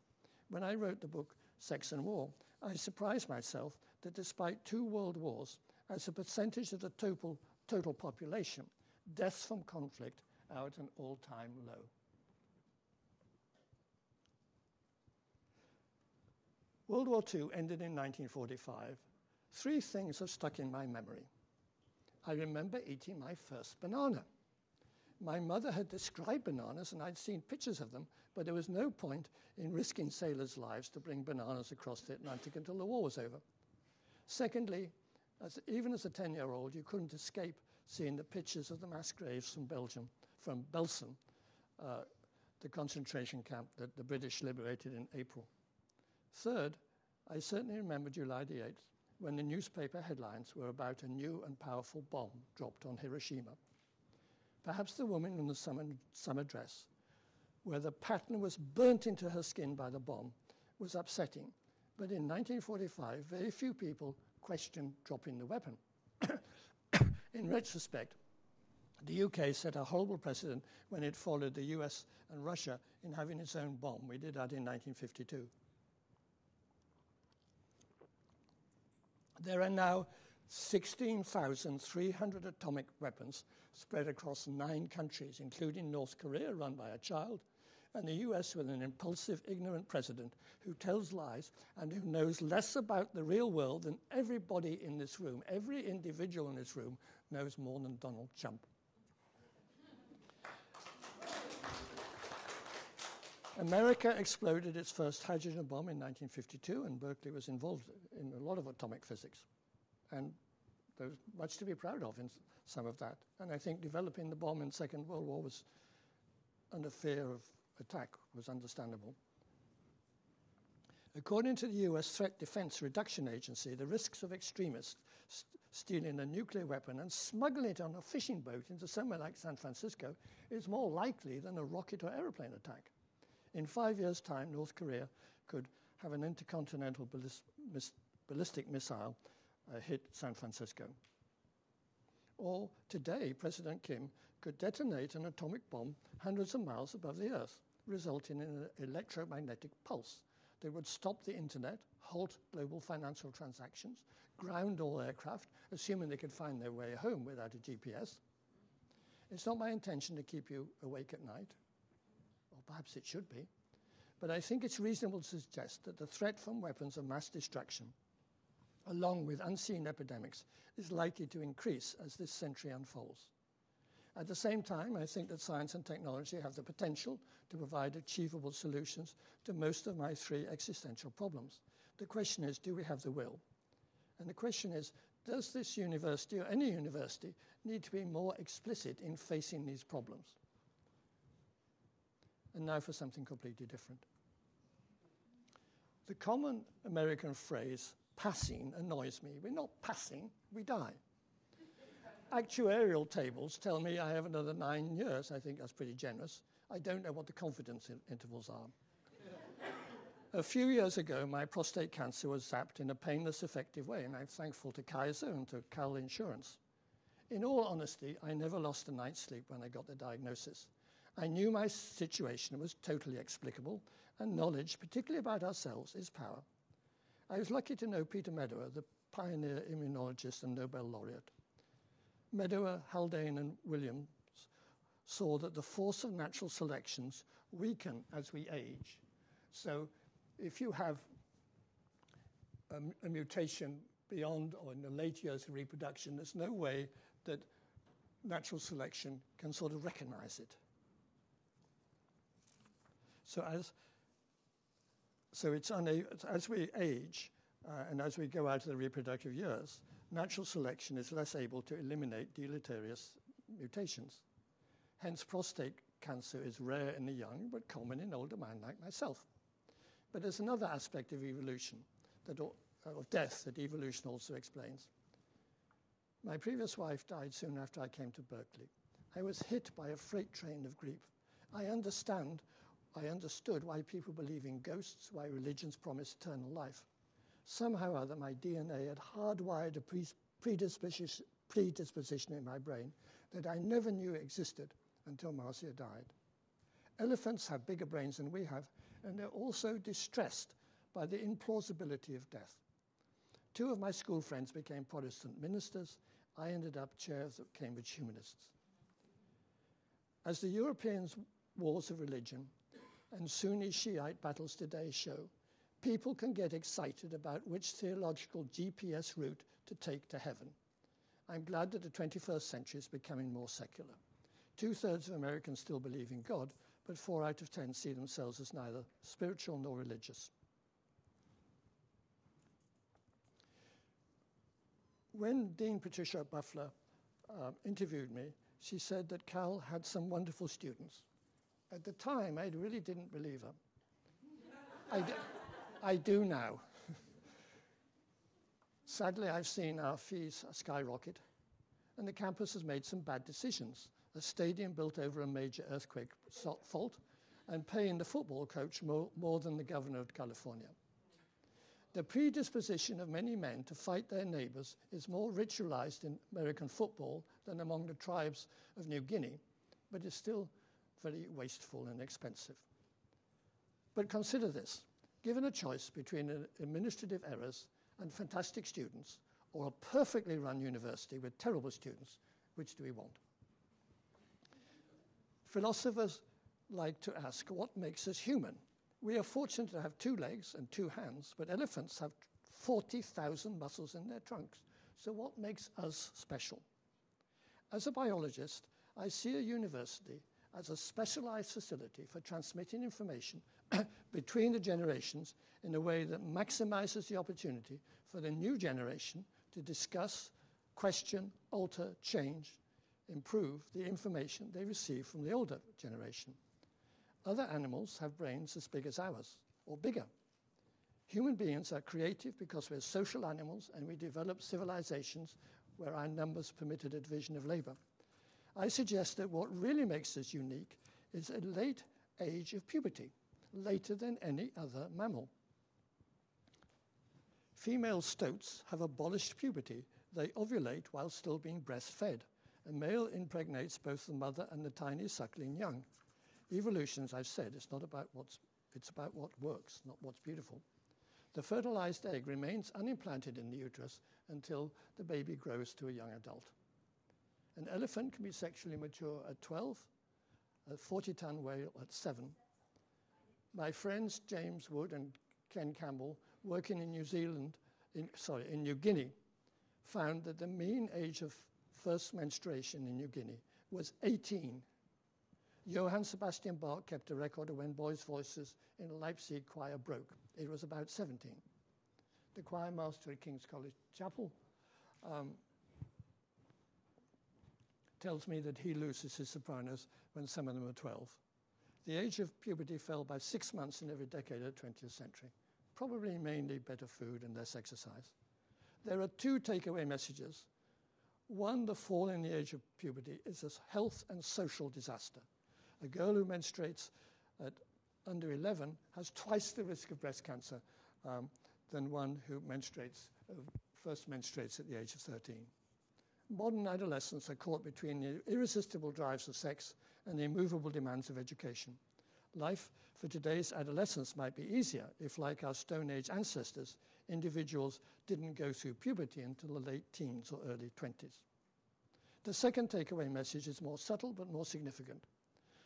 When I wrote the book Sex and War, I surprised myself that despite 2 world wars, as a percentage of the total population, deaths from conflict are at an all-time low. World War II ended in 1945. 3 things have stuck in my memory. I remember eating my first banana. My mother had described bananas, and I'd seen pictures of them, but there was no point in risking sailors' lives to bring bananas across the Atlantic until the war was over. Secondly, even as a 10-year-old, you couldn't escape seeing the pictures of the mass graves from Belgium, from Belsen, the concentration camp that the British liberated in April. Third, I certainly remember July the 8th, when the newspaper headlines were about a new and powerful bomb dropped on Hiroshima. Perhaps the woman in the summer dress, where the pattern was burnt into her skin by the bomb, was upsetting. But in 1945, very few people questioned dropping the weapon. In retrospect, the UK set a horrible precedent when it followed the US and Russia in having its own bomb. We did that in 1952. There are now 16,300 atomic weapons spread across 9 countries, including North Korea, run by a child, and the US with an impulsive, ignorant president who tells lies and who knows less about the real world than everybody in this room. Every individual in this room knows more than Donald Trump. America exploded its first hydrogen bomb in 1952, and Berkeley was involved in a lot of atomic physics. And there's much to be proud of in some of that. And I think developing the bomb in the Second World War was under fear of attack was understandable. According to the US Threat Defense Reduction Agency, the risks of extremists stealing a nuclear weapon and smuggling it on a fishing boat into somewhere like San Francisco is more likely than a rocket or airplane attack. In 5 years' time, North Korea could have an intercontinental ballistic missile hit San Francisco. Or today, President Kim could detonate an atomic bomb hundreds of miles above the Earth, resulting in an electromagnetic pulse that would stop the internet, halt global financial transactions, ground all aircraft, assuming they could find their way home without a GPS. It's not my intention to keep you awake at night, or perhaps it should be, but I think it's reasonable to suggest that the threat from weapons of mass destruction, along with unseen epidemics, is likely to increase as this century unfolds. At the same time, I think that science and technology have the potential to provide achievable solutions to most of my 3 existential problems. The question is, do we have the will? And the question is, does this university or any university need to be more explicit in facing these problems? And now for something completely different. The common American phrase, passing, annoys me. We're not passing, we die. Actuarial tables tell me I have another 9 years. I think that's pretty generous. I don't know what the confidence intervals are. A few years ago, my prostate cancer was zapped in a painless, effective way, and I'm thankful to Kaiser and to Cal Insurance. In all honesty, I never lost a night's sleep when I got the diagnosis. I knew my situation was totally explicable, and knowledge, particularly about ourselves, is power. I was lucky to know Peter Medawer, the pioneer immunologist and Nobel laureate. Medawer, Haldane, and Williams saw that the force of natural selections weaken as we age. So if you have a mutation beyond or in the late years of reproduction, there's no way that natural selection can sort of recognize it. So as we age and as we go out of the reproductive years, natural selection is less able to eliminate deleterious mutations. Hence, prostate cancer is rare in the young, but common in older men like myself. But there's another aspect of evolution, of death, that evolution also explains. My previous wife died soon after I came to Berkeley. I was hit by a freight train of grief. I understood why people believe in ghosts, why religions promise eternal life. Somehow or other, my DNA had hardwired a predisposition in my brain that I never knew existed until Marcia died. Elephants have bigger brains than we have, and they're also distressed by the implausibility of death. 2 of my school friends became Protestant ministers. I ended up chair of the Cambridge Humanists. As the European wars of religion and Sunni Shiite battles today show, people can get excited about which theological GPS route to take to heaven. I'm glad that the 21st century is becoming more secular. 2/3 of Americans still believe in God, but 4 out of 10 see themselves as neither spiritual nor religious. When Dean Patricia Buffler interviewed me, she said that Cal had some wonderful students. At the time, I really didn't believe her. I do now. Sadly, I've seen our fees skyrocket, and the campus has made some bad decisions. A stadium built over a major earthquake fault, and paying the football coach more than the governor of California. The predisposition of many men to fight their neighbors is more ritualized in American football than among the tribes of New Guinea, but is still very wasteful and expensive. But consider this. Given a choice between administrative errors and fantastic students, or a perfectly run university with terrible students, which do we want? Philosophers like to ask, what makes us human? We are fortunate to have 2 legs and 2 hands, but elephants have 40,000 muscles in their trunks. So what makes us special? As a biologist, I see a university as a specialized facility for transmitting information between the generations in a way that maximizes the opportunity for the new generation to discuss, question, alter, change, improve the information they receive from the older generation. Other animals have brains as big as ours, or bigger. Human beings are creative because we're social animals and we develop civilizations where our numbers permitted a division of labor. I suggest that what really makes us unique is a late age of puberty, later than any other mammal. Female stoats have abolished puberty. They ovulate while still being breastfed. A male impregnates both the mother and the tiny suckling young. Evolution, as I've said, it's about what works, not what's beautiful. The fertilized egg remains unimplanted in the uterus until the baby grows to a young adult. An elephant can be sexually mature at 12, a 40-ton whale at 7. My friends James Wood and Ken Campbell, working in in New Guinea, found that the mean age of first menstruation in New Guinea was 18. Johann Sebastian Bach kept a record of when boys' voices in a Leipzig choir broke. It was about 17. The choir master at King's College Chapel tells me that he loses his sopranos when some of them are 12. The age of puberty fell by 6 months in every decade of the 20th century, probably mainly better food and less exercise. There are 2 takeaway messages. One, the fall in the age of puberty is a health and social disaster. A girl who menstruates at under 11 has twice the risk of breast cancer than one who first menstruates at the age of 13. Modern adolescents are caught between the irresistible drives of sex and the immovable demands of education. Life for today's adolescents might be easier if, like our Stone Age ancestors, individuals didn't go through puberty until the late teens or early 20s. The second takeaway message is more subtle but more significant.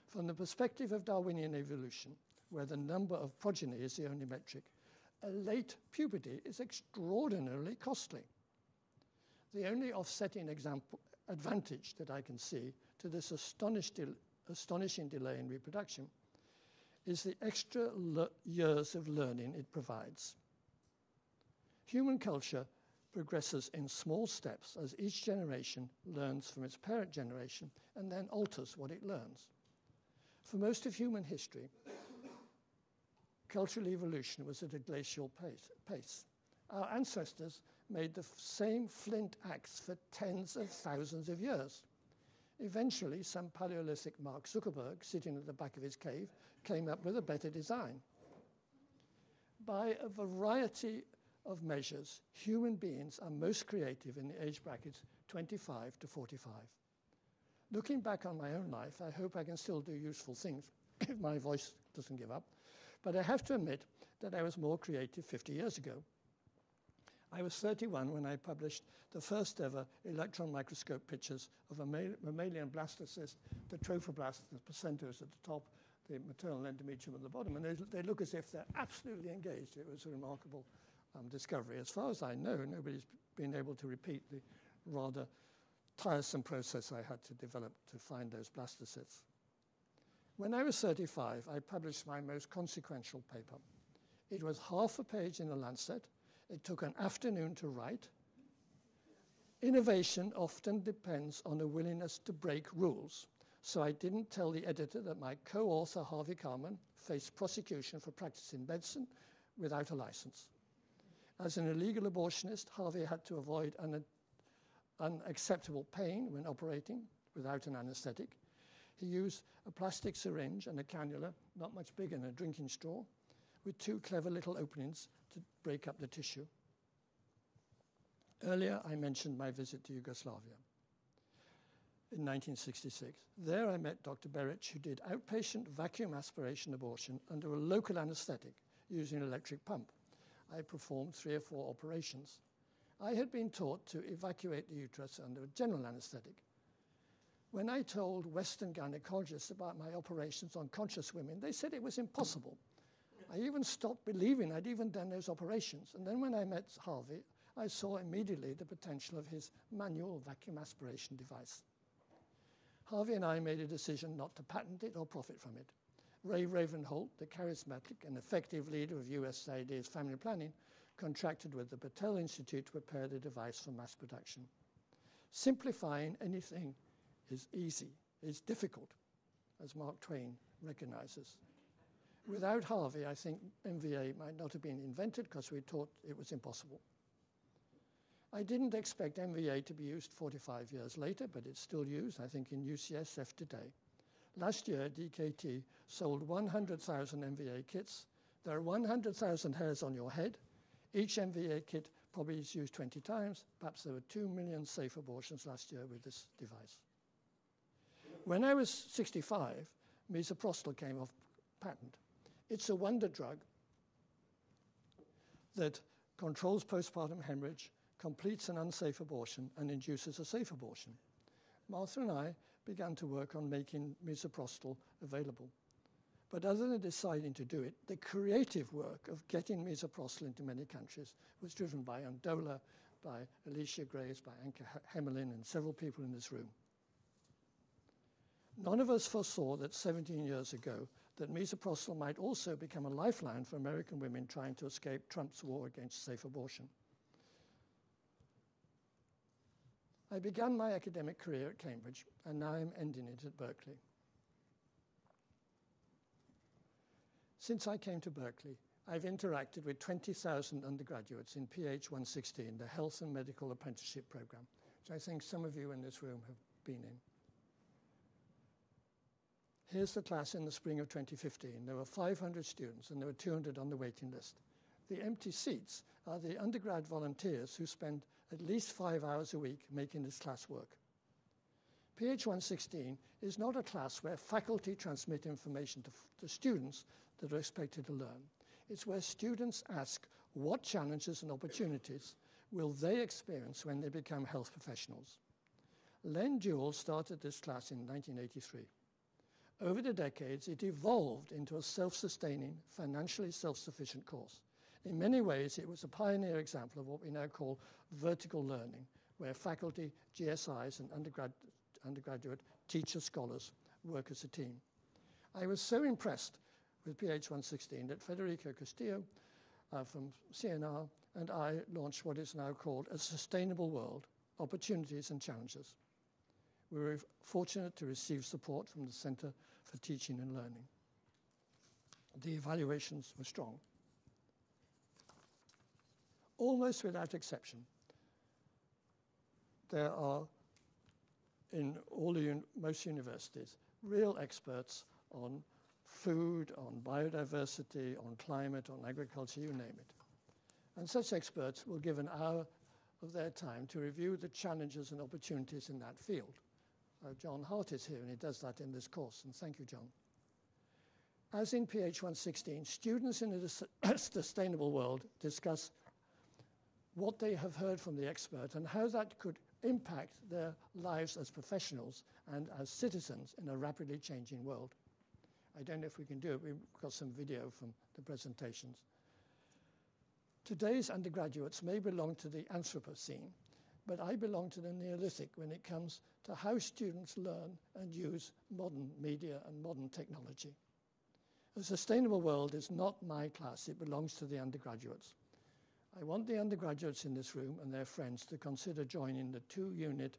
From the perspective of Darwinian evolution, where the number of progeny is the only metric, a late puberty is extraordinarily costly. The only offsetting advantage that I can see to this astonishing delay in reproduction is the extra years of learning it provides. Human culture progresses in small steps as each generation learns from its parent generation and then alters what it learns. For most of human history, cultural evolution was at a glacial pace. Our ancestors made the same flint axe for tens of thousands of years. Eventually, some Paleolithic Mark Zuckerberg, sitting at the back of his cave, came up with a better design. By a variety of measures, human beings are most creative in the age brackets 25 to 45. Looking back on my own life, I hope I can still do useful things if my voice doesn't give up. But I have to admit that I was more creative 50 years ago. I was 31 when I published the first ever electron microscope pictures of a mammalian blastocyst, the trophoblast, the placenta is at the top, the maternal endometrium at the bottom, and they look as if they're absolutely engaged. It was a remarkable discovery. As far as I know, nobody's been able to repeat the rather tiresome process I had to develop to find those blastocysts. When I was 35, I published my most consequential paper. It was half a page in the Lancet. It took an afternoon to write. Innovation often depends on a willingness to break rules. so I didn't tell the editor that my co-author, Harvey Carman, faced prosecution for practicing medicine without a license. As an illegal abortionist, Harvey had to avoid unacceptable pain when operating without an anesthetic. He used a plastic syringe and a cannula, not much bigger than a drinking straw, with two clever little openings to break up the tissue. Earlier, I mentioned my visit to Yugoslavia in 1966. There I met Dr. Beric, who did outpatient vacuum aspiration abortion under a local anesthetic using an electric pump. I performed 3 or 4 operations. I had been taught to evacuate the uterus under a general anesthetic. When I told Western gynecologists about my operations on conscious women, they said it was impossible. I even stopped believing I'd even done those operations. And then when I met Harvey, I saw immediately the potential of his manual vacuum aspiration device. Harvey and I made a decision not to patent it or profit from it. Ray Ravenholt, the charismatic and effective leader of USAID's family planning, contracted with the Patel Institute to prepare the device for mass production. Simplifying anything is easy, is difficult, as Mark Twain recognizes. Without Harvey, I think MVA might not have been invented because we thought it was impossible. I didn't expect MVA to be used 45 years later, but it's still used, I think, in UCSF today. Last year, DKT sold 100,000 MVA kits. There are 100,000 hairs on your head. Each MVA kit probably is used 20 times. Perhaps there were 2 million safe abortions last year with this device. When I was 65, misoprostol came off patent. It's a wonder drug that controls postpartum hemorrhage, completes an unsafe abortion, and induces a safe abortion. Martha and I began to work on making misoprostol available. But other than deciding to do it, the creative work of getting misoprostol into many countries was driven by Andola, by Alicia Graves, by Anke Hemelin, and several people in this room. None of us foresaw that 17 years ago that misoprostol might also become a lifeline for American women trying to escape Trump's war against safe abortion. I began my academic career at Cambridge, and now I'm ending it at Berkeley. Since I came to Berkeley, I've interacted with 20,000 undergraduates in PH 116, the Health and Medical Apprenticeship Program, which I think some of you in this room have been in. Here's the class in the spring of 2015. There were 500 students, and there were 200 on the waiting list. The empty seats are the undergrad volunteers who spend at least 5 hours a week making this class work. PH 116 is not a class where faculty transmit information to students that are expected to learn. It's where students ask what challenges and opportunities will they experience when they become health professionals. Len Dewell started this class in 1983. Over the decades, it evolved into a self-sustaining, financially self-sufficient course. In many ways, it was a pioneer example of what we now call vertical learning, where faculty, GSIs, and undergraduate teachers, scholars work as a team. I was so impressed with PH 116 that Federico Castillo from CNR and I launched what is now called A Sustainable World, Opportunities and Challenges. We were fortunate to receive support from the Center for Teaching and Learning. The evaluations were strong. Almost without exception, there are, in most universities, real experts on food, on biodiversity, on climate, on agriculture, you name it. And such experts will give an hour of their time to review the challenges and opportunities in that field. John Hart is here, and he does that in this course, and thank you, John. As in PH 116, students in a sustainable world discuss what they have heard from the expert and how that could impact their lives as professionals and as citizens in a rapidly changing world. I don't know if we can do it. We've got some video from the presentations. Today's undergraduates may belong to the Anthropocene, but I belong to the Neolithic when it comes to how students learn and use modern media and modern technology. A sustainable world is not my class. It belongs to the undergraduates. I want the undergraduates in this room and their friends to consider joining the 2-unit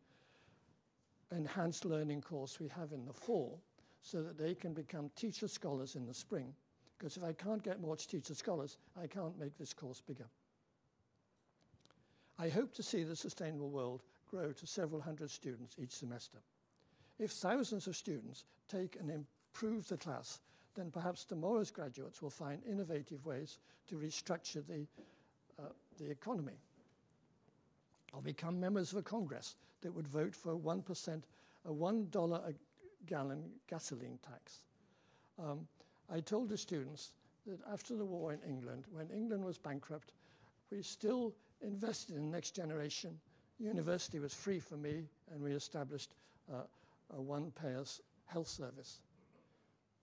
enhanced learning course we have in the fall so that they can become teacher scholars in the spring. Because if I can't get more teacher scholars, I can't make this course bigger. I hope to see the Sustainable World grow to several hundred students each semester. If thousands of students take and improve the class, then perhaps tomorrow's graduates will find innovative ways to restructure the economy, or become members of a Congress that would vote for a $1 a gallon gasoline tax. I told the students that after the war in England, when England was bankrupt, we still invested in the next generation. University was free for me, and we established a one-payers health service.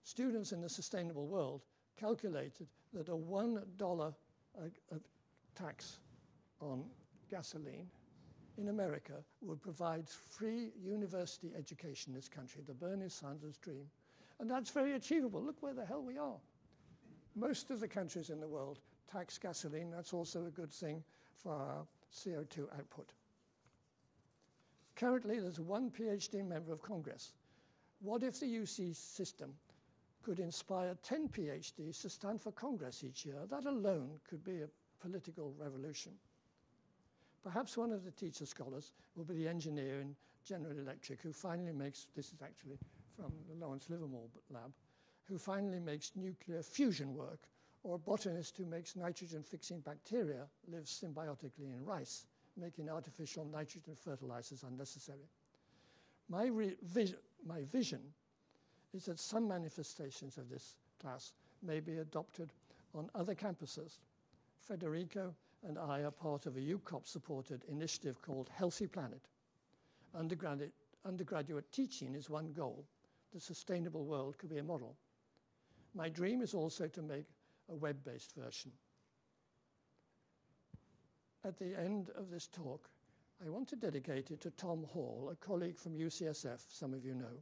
Students in the Sustainable World calculated that a $1 tax on gasoline in America would provide free university education in this country, the Bernie Sanders dream. And that's very achievable. Look where the hell we are. Most of the countries in the world tax gasoline. That's also a good thing for our CO2 output. Currently, there's one PhD member of Congress. What if the UC system could inspire 10 PhDs to stand for Congress each year? That alone could be a political revolution. Perhaps one of the teacher scholars will be the engineer in General Electric who finally makes, this is actually from the Lawrence Livermore lab, who finally makes nuclear fusion work, or a botanist who makes nitrogen-fixing bacteria live symbiotically in rice, making artificial nitrogen fertilizers unnecessary. My vision is that some manifestations of this class may be adopted on other campuses. Federico and I are part of a UCOP-supported initiative called Healthy Planet. Undergraduate teaching is one goal. The Sustainable World could be a model. My dream is also to make a web-based version. At the end of this talk, I want to dedicate it to Tom Hall, a colleague from UCSF, some of you know.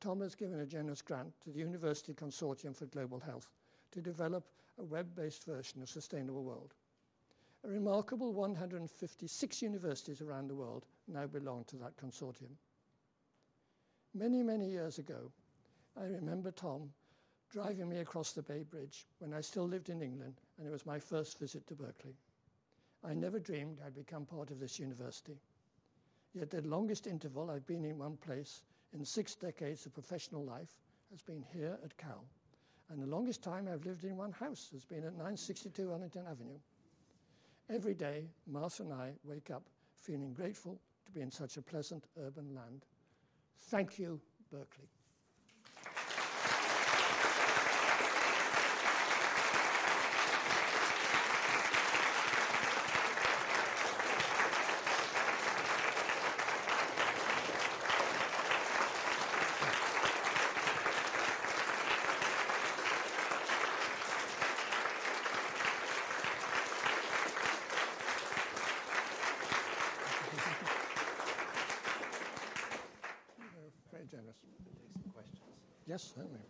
Tom has given a generous grant to the University Consortium for Global Health to develop a web-based version of Sustainable World. A remarkable 156 universities around the world now belong to that consortium. Many, many years ago, I remember Tom driving me across the Bay Bridge when I still lived in England, and it was my first visit to Berkeley. I never dreamed I'd become part of this university. Yet the longest interval I've been in one place in 6 decades of professional life has been here at Cal. And the longest time I've lived in one house has been at 962 Arlington Avenue. Every day, Martha and I wake up feeling grateful to be in such a pleasant urban land. Thank you, Berkeley. Yes, certainly.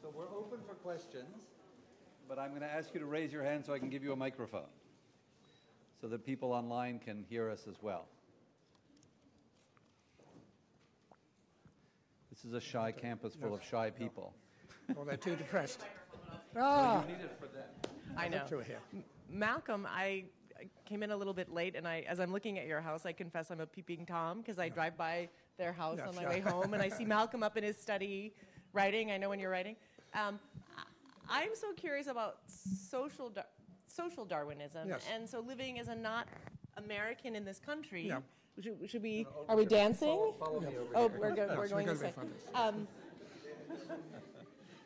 So we're open for questions, but I'm going to ask you to raise your hand so I can give you a microphone so that people online can hear us as well. This is a shy campus full of shy people. Well, they're too depressed. So you need it for them. I know. Here. Malcolm, I came in a little bit late, and as I'm looking at your house, I confess I'm a peeping Tom because I drive by their house on my way home, and I see Malcolm up in his study writing. I know when you're writing. I'm so curious about social Darwinism, and so living as a not American in this country. Yeah. Should we? Are we dancing? Follow me over Oh, here. we're going this way. Fun.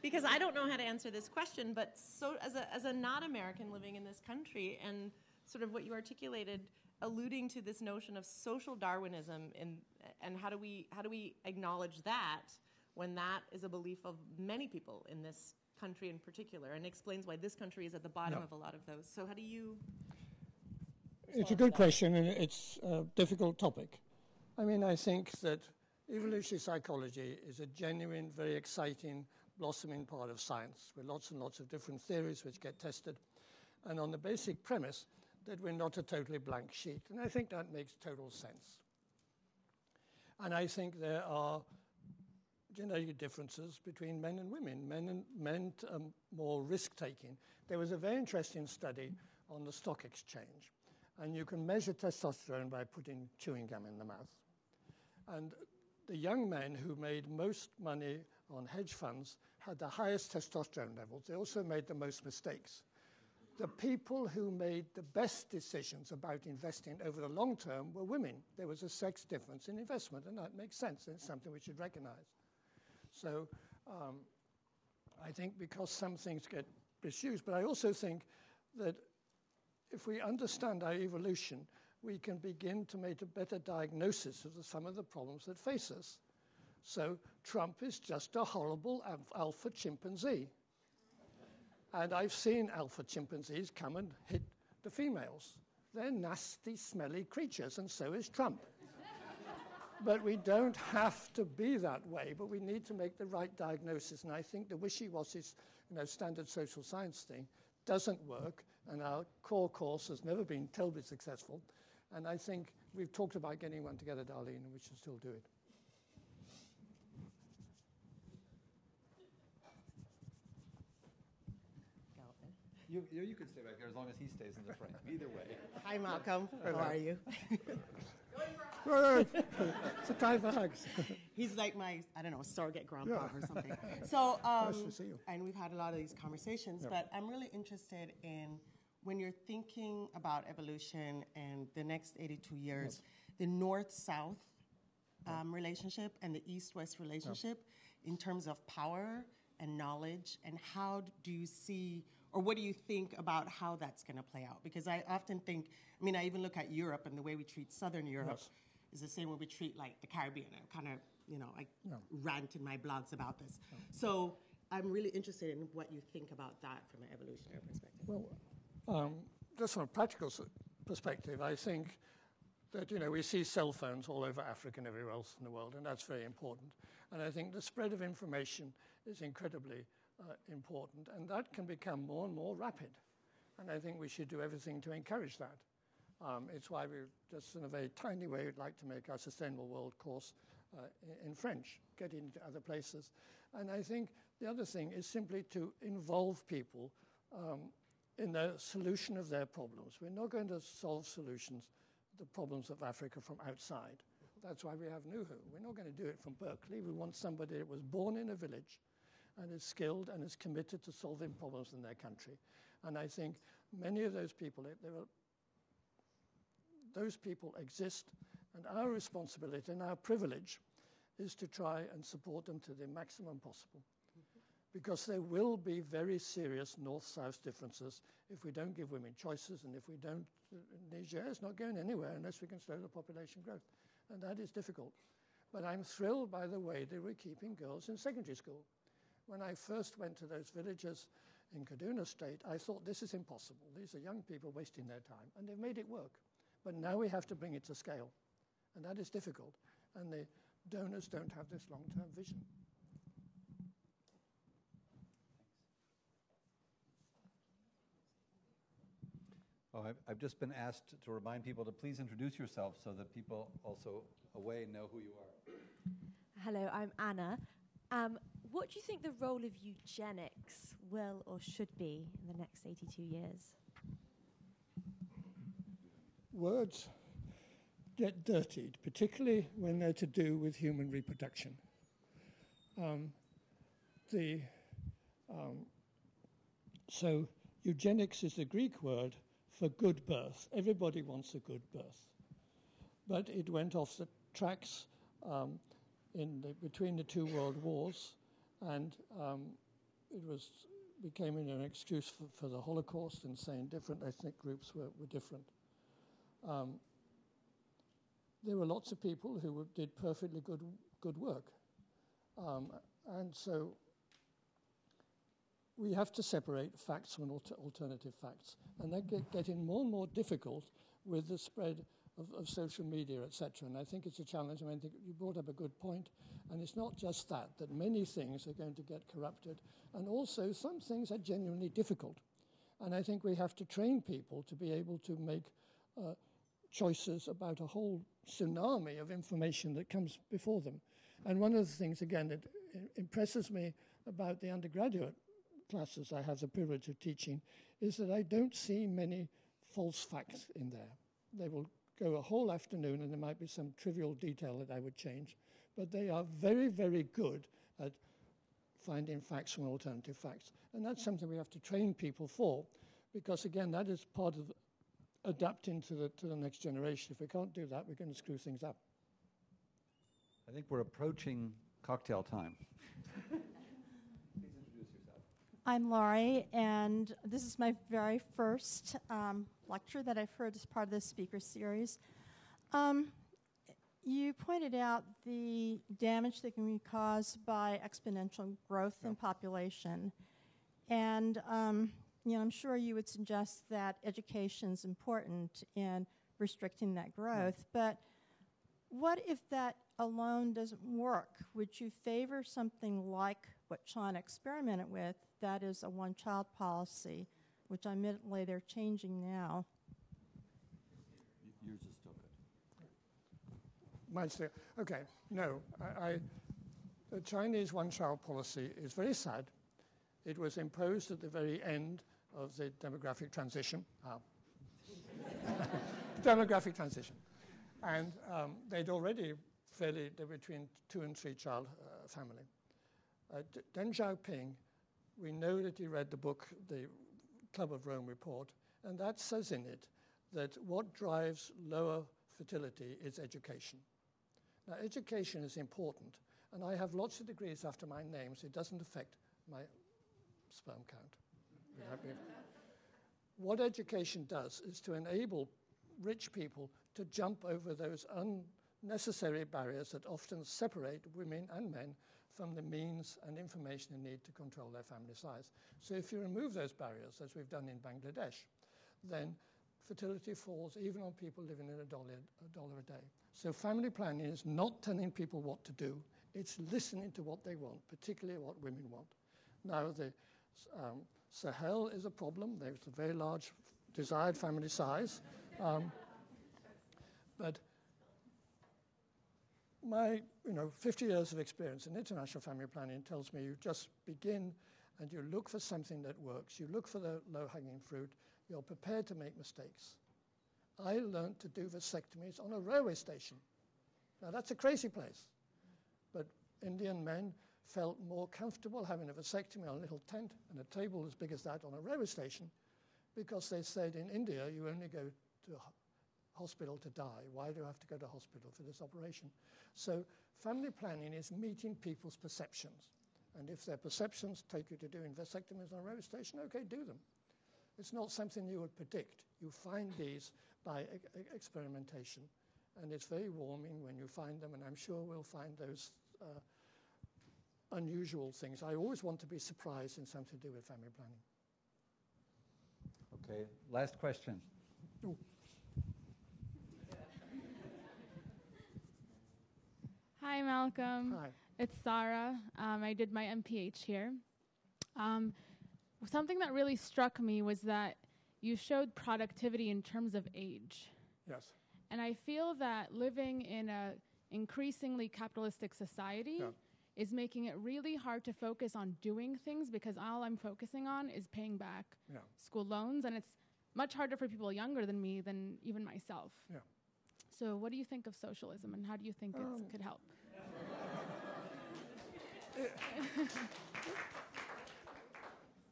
Because I don't know how to answer this question, but so as a not American living in this country, and sort of what you articulated, alluding to this notion of social Darwinism, and how do we acknowledge that when that is a belief of many people in this country in particular, and explains why this country is at the bottom of a lot of those. So how do you? It's a good question, and it's a difficult topic. I mean, I think that evolutionary psychology is a genuine, very exciting, blossoming part of science with lots and lots of different theories which get tested. And on the basic premise that we're not a totally blank sheet. And I think that makes total sense. And I think there are genetic differences between men and women. Men are more risk-taking. There was a very interesting study on the stock exchange. And you can measure testosterone by putting chewing gum in the mouth. And the young men who made most money on hedge funds had the highest testosterone levels. They also made the most mistakes. The people who made the best decisions about investing over the long term were women. There was a sex difference in investment, and that makes sense, and it's something we should recognize. So I think because some things get misused, but I also think that if we understand our evolution, we can begin to make a better diagnosis of some of the problems that face us. So Trump is just a horrible alpha chimpanzee. And I've seen alpha chimpanzees come and hit the females. They're nasty, smelly creatures, and so is Trump. But we don't have to be that way, but we need to make the right diagnosis. And I think the wishy-washy, standard social science thing doesn't work, and our core course has never been terribly successful. And I think we've talked about getting one together, Darlene, and we should still do it. You can stay back there as long as he stays in the frame. Either way. Hi, Malcolm. How are you? It's a time for hugs. He's like my, surrogate grandpa or something. So, nice to see you. And we've had a lot of these conversations, but I'm really interested in when you're thinking about evolution and the next 82 years, the North-South relationship and the East-West relationship in terms of power and knowledge, and how do you see, or what do you think about how that's going to play out? Because I often think, I even look at Europe, and the way we treat Southern Europe is the same way we treat like the Caribbean. I kind of, rant in my blogs about this. So I'm really interested in what you think about that from an evolutionary perspective. Well, just from a practical perspective, I think that, we see cell phones all over Africa and everywhere else in the world, and that's very important. And I think the spread of information is incredibly important, and that can become more and more rapid. And I think we should do everything to encourage that. It's why we just in a very tiny way would like to make our Sustainable World course in French, get into other places. And I think the other thing is simply to involve people in the solution of their problems. We're not going to solve the problems of Africa from outside. That's why we have NUHU. We're not going to do it from Berkeley. We want somebody that was born in a village and is skilled and is committed to solving problems in their country. And I think many of those people, those people exist, and our responsibility and our privilege is to try and support them to the maximum possible. Because there will be very serious north-south differences if we don't give women choices, and if we don't, Niger is not going anywhere unless we can slow the population growth. And that is difficult. But I'm thrilled by the way that we're keeping girls in secondary school. When I first went to those villages in Kaduna State, I thought this is impossible. These are young people wasting their time, and they've made it work. But now we have to bring it to scale, and that is difficult. And the donors don't have this long-term vision. Oh, I've just been asked to remind people to please introduce yourself so that people also away know who you are. Hello, I'm Anna. What do you think the role of eugenics will or should be in the next 82 years? Words get dirtied, particularly when they're to do with human reproduction. So eugenics is the Greek word for good birth. Everybody wants a good birth. But it went off the tracks between the two world wars, and it became an excuse for the Holocaust and saying different ethnic groups were different. There were lots of people who did perfectly good work. And so we have to separate facts from alternative facts. And that getting more and more difficult with the spread of social media, etc. And I think it's a challenge. I think you brought up a good point. And it's not just that many things are going to get corrupted. And also some things are genuinely difficult. And I think we have to train people to be able to make choices about a whole tsunami of information that comes before them. And one of the things, again, that impresses me about the undergraduate classes I have the privilege of teaching is that I don't see many false facts in there. They will go a whole afternoon and there might be some trivial detail that I would change, but they are very, very good at finding facts from alternative facts. And that's something we have to train people for, because again, that is part of adapting to the next generation. If we can't do that, we're going to screw things up. I think we're approaching cocktail time. Please introduce yourself. I'm Laurie, and this is my very first lecture that I've heard as part of this speaker series. You pointed out the damage that can be caused by exponential growth in population. And I'm sure you would suggest that education is important in restricting that growth. But what if that alone doesn't work? Would you favor something like what China experimented with, that is a one-child policy, which admittedly they're changing now? Yours is still good. Mine's still, okay, no. The Chinese one-child policy is very sad. It was imposed at the very end of the demographic transition. Demographic transition. And they'd already they're between 2 and 3 child family. Deng Xiaoping, we know that he read the book, the Club of Rome report, and that says in it that what drives lower fertility is education. Now, education is important, and I have lots of degrees after my name, so it doesn't affect my sperm count. What education does is to enable rich people to jump over those unnecessary barriers that often separate women and men from the means and information they need to control their family size. So if you remove those barriers, as we've done in Bangladesh, then fertility falls even on people living in $1 a day. So family planning is not telling people what to do, it's listening to what they want, particularly what women want. Now, the Sahel is a problem. There's a very large desired family size. But my 50 years of experience in international family planning tells me you just begin and you look for something that works. You look for the low-hanging fruit. You're prepared to make mistakes. I learned to do vasectomies on a railway station. Now, that's a crazy place. But Indian men felt more comfortable having a vasectomy on a little tent and a table as big as that on a railway station because they said in India, you only go to a hospital to die. Why do I have to go to hospital for this operation? So family planning is meeting people's perceptions. And if their perceptions take you to doing vasectomies on a railway station, okay, do them. It's not something you would predict. You find these by experimentation. And it's very warming when you find them, and I'm sure we'll find those unusual things. I always want to be surprised in something to do with family planning. Okay, last question. Ooh. Hi, Malcolm. Hi. It's Sarah. I did my MPH here. Something that really struck me was that you showed productivity in terms of age. Yes. And I feel that living in an increasingly capitalistic society is making it really hard to focus on doing things because all I'm focusing on is paying back school loans, and it's much harder for people younger than me than even myself. Yeah. So what do you think of socialism, and how do you think it could help?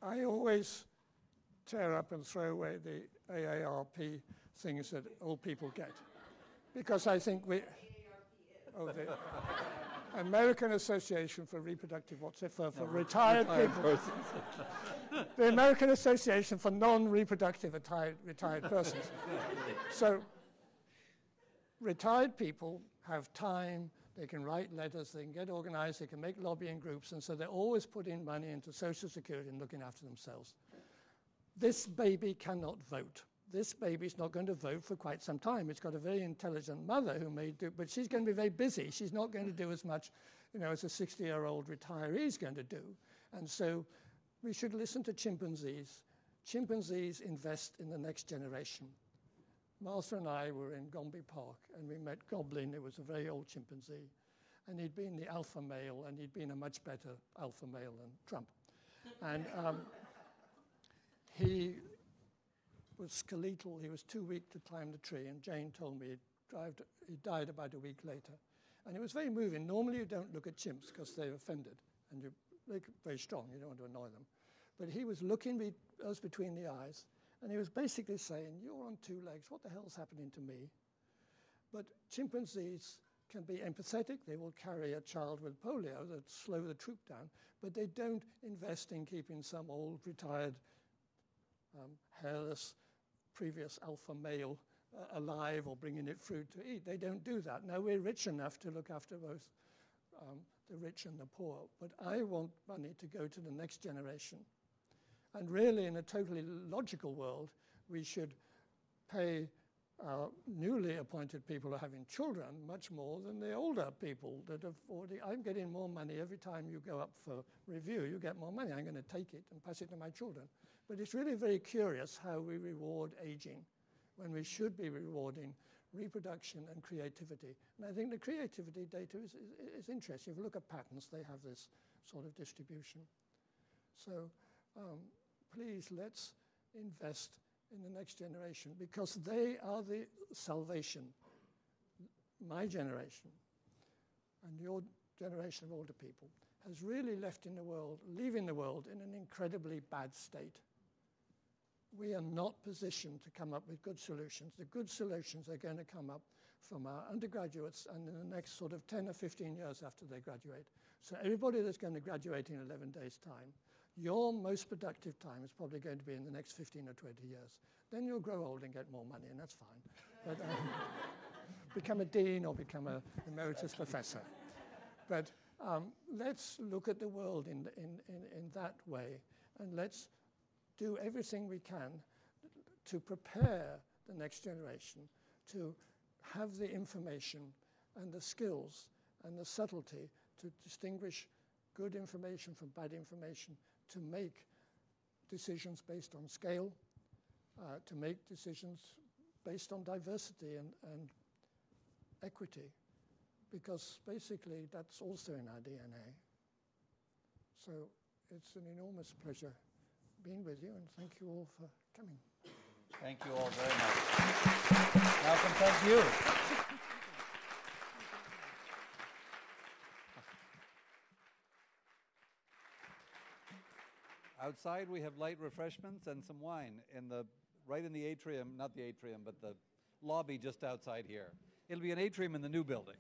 I always tear up and throw away the AARP things that old people get, because I think the American Association for Reproductive, for retired people. The American Association for Non-Reproductive Retired Persons. So retired people have time, they can write letters, they can get organized, they can make lobbying groups, and so they're always putting money into Social Security and looking after themselves. This baby cannot vote. This baby's not going to vote for quite some time. It's got a very intelligent mother who may do, but she's going to be very busy. She's not going to do as much, as a 60-year-old retiree is going to do. And so we should listen to chimpanzees. chimpanzees invest in the next generation. Martha and I were in Gombe Park, and we met Goblin. It was a very old chimpanzee. And he'd been the alpha male, and he'd been a much better alpha male than Trump. And he was skeletal. He was too weak to climb the tree, and Jane told me he died about a week later. And it was very moving. Normally you don't look at chimps because they're offended, and they're very strong. You don't want to annoy them. But he was looking us between the eyes, and he was basically saying, you're on two legs. What the hell's happening to me? But chimpanzees can be empathetic. They will carry a child with polio that slow the troop down, but they don't invest in keeping some old, retired, hairless, previous alpha male alive or bringing it fruit to eat. They don't do that. Now, we're rich enough to look after both the rich and the poor, but I want money to go to the next generation. And really, in a totally logical world, we should pay our newly appointed people who are having children much more than the older people that have already. I'm getting more money every time you go up for review. You get more money. I'm going to take it and pass it to my children. But it's really very curious how we reward aging when we should be rewarding reproduction and creativity. And I think the creativity data is interesting. If you look at patents, they have this sort of distribution. So please, let's invest in the next generation, because they are the salvation. My generation and your generation of older people has really leaving the world in an incredibly bad state. We are not positioned to come up with good solutions. The good solutions are going to come up from our undergraduates and in the next sort of 10 or 15 years after they graduate. So everybody that's going to graduate in 11 days' time, your most productive time is probably going to be in the next 15 or 20 years. Then you'll grow old and get more money, and that's fine. But become a dean or become an emeritus professor. But let's look at the world in that way, and let's do everything we can to prepare the next generation to have the information and the skills and the subtlety to distinguish good information from bad information, to make decisions based on scale, to make decisions based on diversity and equity, because basically that's also in our DNA. So it's an enormous pleasure being with you, and thank you all for coming. Thank you all very much. Malcolm, thank you. Outside we have light refreshments and some wine right in the atrium, not the atrium, but the lobby just outside here. It'll be an atrium in the new building.